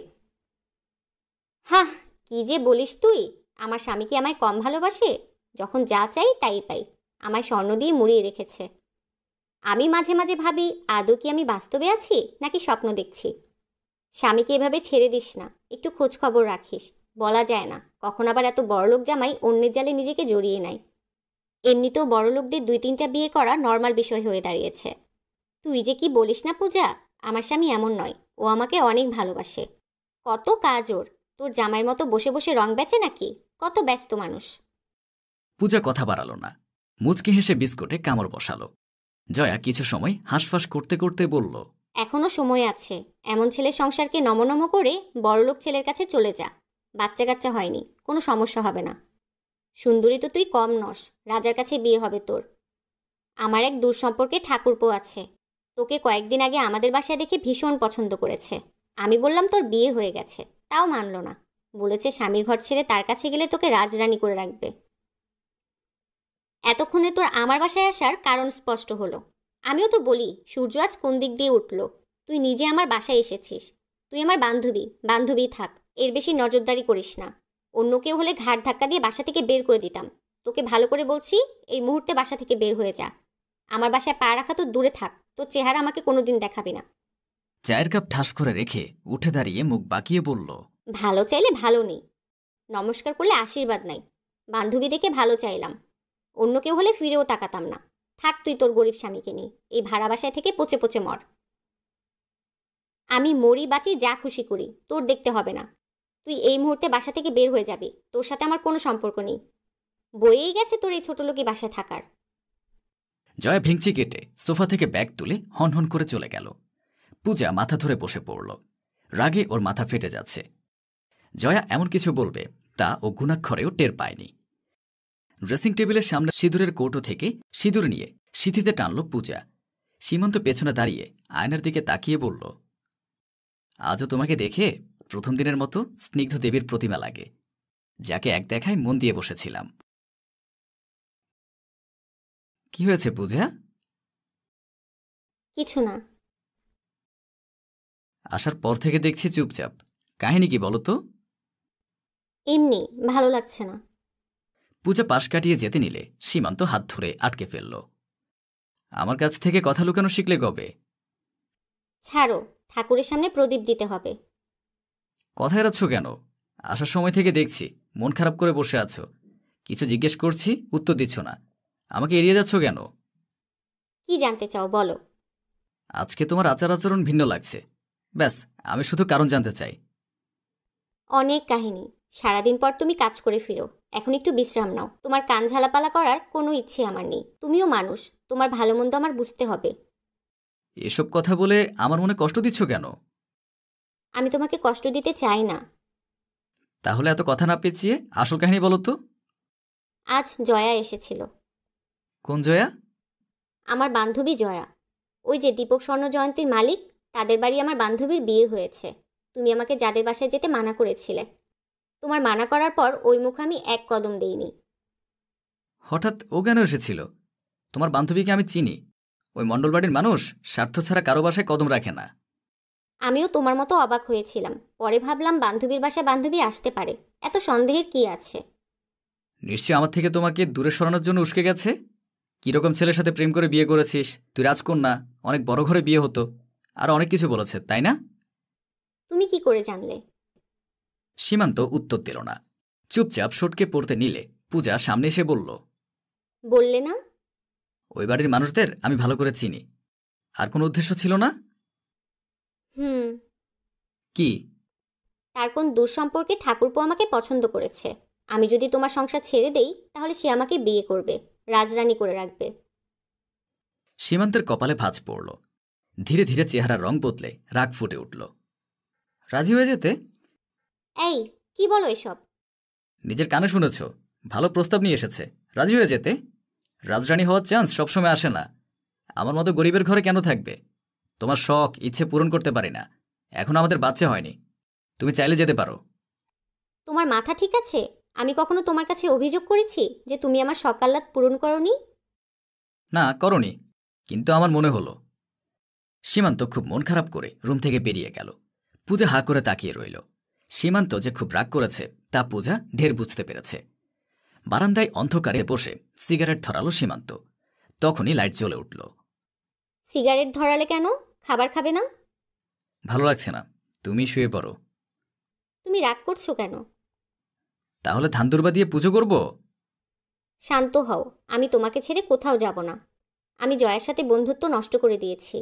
হাহ, কি যে বলিস তুই! আমার স্বামী কি আমায় কম ভালোবাসে? যখন যা চাই তাই পাই। আমায় স্বর্ণ দিয়ে মুড়িয়ে রেখেছে। আমি মাঝে মাঝে ভাবি, আদৌ কি আমি বাস্তবে আছি নাকি স্বপ্ন দেখছি। স্বামীকে এভাবে ছেড়ে দিস না, একটু খোঁজ খবর রাখিস। বলা যায় না কখন আবার এত বড়লোক জামাই অন্যের জালে নিজেকে জড়িয়ে নেয়। এমনিতেও বড়লোকদের 2-3টা বিয়ে করা নর্মাল বিষয় হয়ে দাঁড়িয়েছে। তুই যে কি বলিস না পূজা, আমার স্বামী এমন নয়, ও আমাকে অনেক ভালোবাসে। কত কাজ ওর, তোর জামাইয়ের মতো বসে বসে রং বেচে নাকি? কত ব্যস্ত মানুষ। পূজা কথা বাড়াল না, মুচকি হেসে বিস্কুটে কামড় বসালো। জয়া কিছু সময় হাঁসফাঁস করতে করতে বলল, এখনো সময় আছে। এমন ছেলের সংসারকে নমনম করে বড়লোক ছেলের কাছে চলে যা। বাচ্চা কাচ্চা হয়নি, কোনো সমস্যা হবে না। সুন্দরী তো তুই কম নস, রাজার কাছে বিয়ে হবে তোর। আমার এক দূর সম্পর্কে ঠাকুরপো আছে, তোকে কয়েকদিন আগে আমাদের বাসায় দেখে ভীষণ পছন্দ করেছে। আমি বললাম তোর বিয়ে হয়ে গেছে, তাও মানল না। বলেছে স্বামীর ঘর ছেড়ে তার কাছে গেলে তোকে রাজরানী করে রাখবে। এতক্ষণে তোর আমার বাসায় আসার কারণ স্পষ্ট হলো। আমিও তো বলি সূর্য আজ কোন দিক দিয়ে উঠল। তুই নিজে আমার বাসায় এসেছিস। তুই আমার বান্ধবী, বান্ধবী থাক, এর বেশি নজরদারি করিস না। অন্য কেউ হলে ঘাড় ধাক্কা দিয়ে বাসা থেকে বের করে দিতাম। তোকে ভালো করে বলছি, এই মুহূর্তে বাসা থেকে বের হয়ে যা। আমার বাসায় পা রাখা তো দূরে থাক, তোর চেহারা আমাকে কোনোদিন দেখাবি না। চায়ের কাপ ঠাস করে রেখে উঠে দাঁড়িয়ে মুখ বাঁকিয়ে বলল, ভালো চাইলে ভালো নেই, নমস্কার করলে আশীর্বাদ নাই। বান্ধবী দেখে ভালো চাইলাম, অন্য কেউ হলে ফিরেও তাকাতাম না। থাক তুই তোর গরিব স্বামীকে নিয়ে এই ভাড়া বাসায় থেকে পচে পচে মর। আমি মরি বাঁচি যা খুশি করি, তোর দেখতে হবে না। তুই এই মুহূর্তে বাসা থেকে বের হয়ে যাবি, তোর সাথে আমার কোনো সম্পর্ক নেই। বয়েই গেছে তোর এই ছোট লোকই বাসায় থাকার। জয়া ভেঙচি কেটে সোফা থেকে ব্যাগ তুলে হনহন করে চলে গেল। পূজা মাথা ধরে বসে পড়ল, রাগে ওর মাথা ফেটে যাচ্ছে। জয়া এমন কিছু বলবে তা ও গুণাক্ষরেও টের পায়নি। ড্রেসিং টেবিলের সামনে সিঁদুরের কৌটো থেকে সিঁদুর নিয়ে সিঁথিতে টানল পূজা। সীমন্ত পেছনে দাঁড়িয়ে আয়নার দিকে তাকিয়ে বলল, আজও তোমাকে দেখে প্রথম দিনের মতো স্নিগ্ধ দেবীর প্রতিমা লাগে, যাকে এক দেখায় মন দিয়ে বসেছিলাম। কি হয়েছে পূজা? কিছু না। আসার পর থেকে দেখছি চুপচাপ, কাহিনী কি বলো তো? এমনি ভালো লাগছে না। পূজা পাশ কাটিয়ে যেতে নিলে সীমান্ত হাত ধরে আটকে ফেলল। আমার কাছ থেকে কথা লুকানো শিখলে কবে? ছাড়ো, ঠাকুরের সামনে প্রদীপ দিতে হবে। কথা এড়াচ্ছ কেন? আসার সময় থেকে দেখছি মন খারাপ করে বসে আছো। কিছু জিজ্ঞেস করছি, উত্তর দিচ্ছ না। আমাকে এড়িয়ে যাচ্ছ কেন? কি জানতে চাও বলো। আজকে তোমার আচার আচরণ ভিন্ন লাগছে, ব্যাস, আমি শুধু কারণ জানতে চাই। অনেক কাহিনী। সারাদিন পর তুমি কাজ করে ফিরো, এখন একটু বিশ্রাম নাও। তোমার কান ঝালাপালা করার কোনো ইচ্ছে আমার নেই। তুমিও মানুষ, তোমার ভালো মন্দ আমার বুঝতে হবে। এসব কথা বলে আমার মনে কষ্ট দিচ্ছ কেন? আমি তোমাকে কষ্ট দিতে চাই না। তাহলে এত কথা না পেঁচিয়ে আসল কাহিনী বলো তো। আজ জয়া এসেছিল। কোন জয়া? আমার বান্ধবী জয়া। ওই যে দীপক স্বর্ণ জয়ন্তীর মালিক, তাদের বাড়ি আমার বান্ধবীর বিয়ে হয়েছে। তুমি আমাকে যাদের বাসায় যেতে মানা করেছিলে। তোমার মানা করার পর ওই মুখ আমি এক কদম দেইনি। হঠাৎ ও কেন এসেছিল? তোমার বান্ধবীকে আমি চিনি। ওই মণ্ডলবাড়ির মানুষ স্বার্থ ছাড়া কারো বাসায় কদম রাখে না। আমিও তোমার মতো অবাক হয়েছিলাম, পরে ভাবলাম বান্ধবীর বাসায় বান্ধবী আসতে পারে, এত সন্দেহের কি আছে। নিশ্চয়ই আমার থেকে তোমাকে দূরে সরানোর জন্য উস্কে গেছে। কিরকম ছেলের সাথে প্রেম করে বিয়ে করেছিস, তুই রাজকন্যা, অনেক বড় ঘরে বিয়ে হতো, আর অনেক কিছু বলেছে, তাই না? তুমি কি করে জানলে? সীমান্ত উত্তর দিল না, চুপচাপ সটকে পড়তে নিলে পূজা সামনে এসে বলল, বললে না? ওই বাড়ির মানুষদের আমি ভালো করে চিনি। আর কোনো উদ্দেশ্য ছিল না? হুম। কি? তার কোন দূর সম্পর্কে ঠাকুরপো আমাকে পছন্দ করেছে। আমি যদি তোমার সংসার ছেড়ে দেই তাহলে সে আমাকে বিয়ে করবে, রাজরানী করে রাখবে। সীমান্তের কপালে ভাঁজ পড়ল। ধীরে ধীরে চেহারার রং বদলে রাগ ফুটে উঠল। রাজি হয়ে যেতে? এই কি বলো এসব? নিজের কানে শুনেছ, ভালো প্রস্তাব নিয়ে এসেছে, রাজি হয়ে যেতে? রাজরানী হওয়ার চান্স সবসময় আসে না। আমার মতো গরিবের ঘরে কেন থাকবে? তোমার শখ ইচ্ছে পূরণ করতে পারি না, এখন আমাদের বাচ্চা হয়নি, তুমি চাইলে যেতে পারো। তোমার মাথা ঠিক আছে? আমি কখনো তোমার কাছে অভিযোগ করেছি যে তুমি আমার সকাল্লাত পূরণ করনি? না করনি, কিন্তু আমার মনে হলো। সীমান্ত খুব মন খারাপ করে রুম থেকে বেরিয়ে গেল। পূজা হা করে তাকিয়ে রইল। সীমান্ত যে খুব রাগ করেছে তা পূজা ঢের বুঝতে পেরেছে। বারান্দায় অন্ধকারে বসে সিগারেট ধরালো সীমান্ত। তখনই লাইট জ্বলে উঠল। সিগারেট ধরালে কেন? খাবার খাবে না? ভালো লাগছে না, তুমি শুয়ে পড়ো। তুমি রাগ করছো কেন? তাহলে ধানদুর্বা দিয়ে পুজো করব? শান্ত হও, আমি তোমাকে ছেড়ে কোথাও যাব না। আমি জয়ের সাথে বন্ধুত্ব নষ্ট করে দিয়েছি।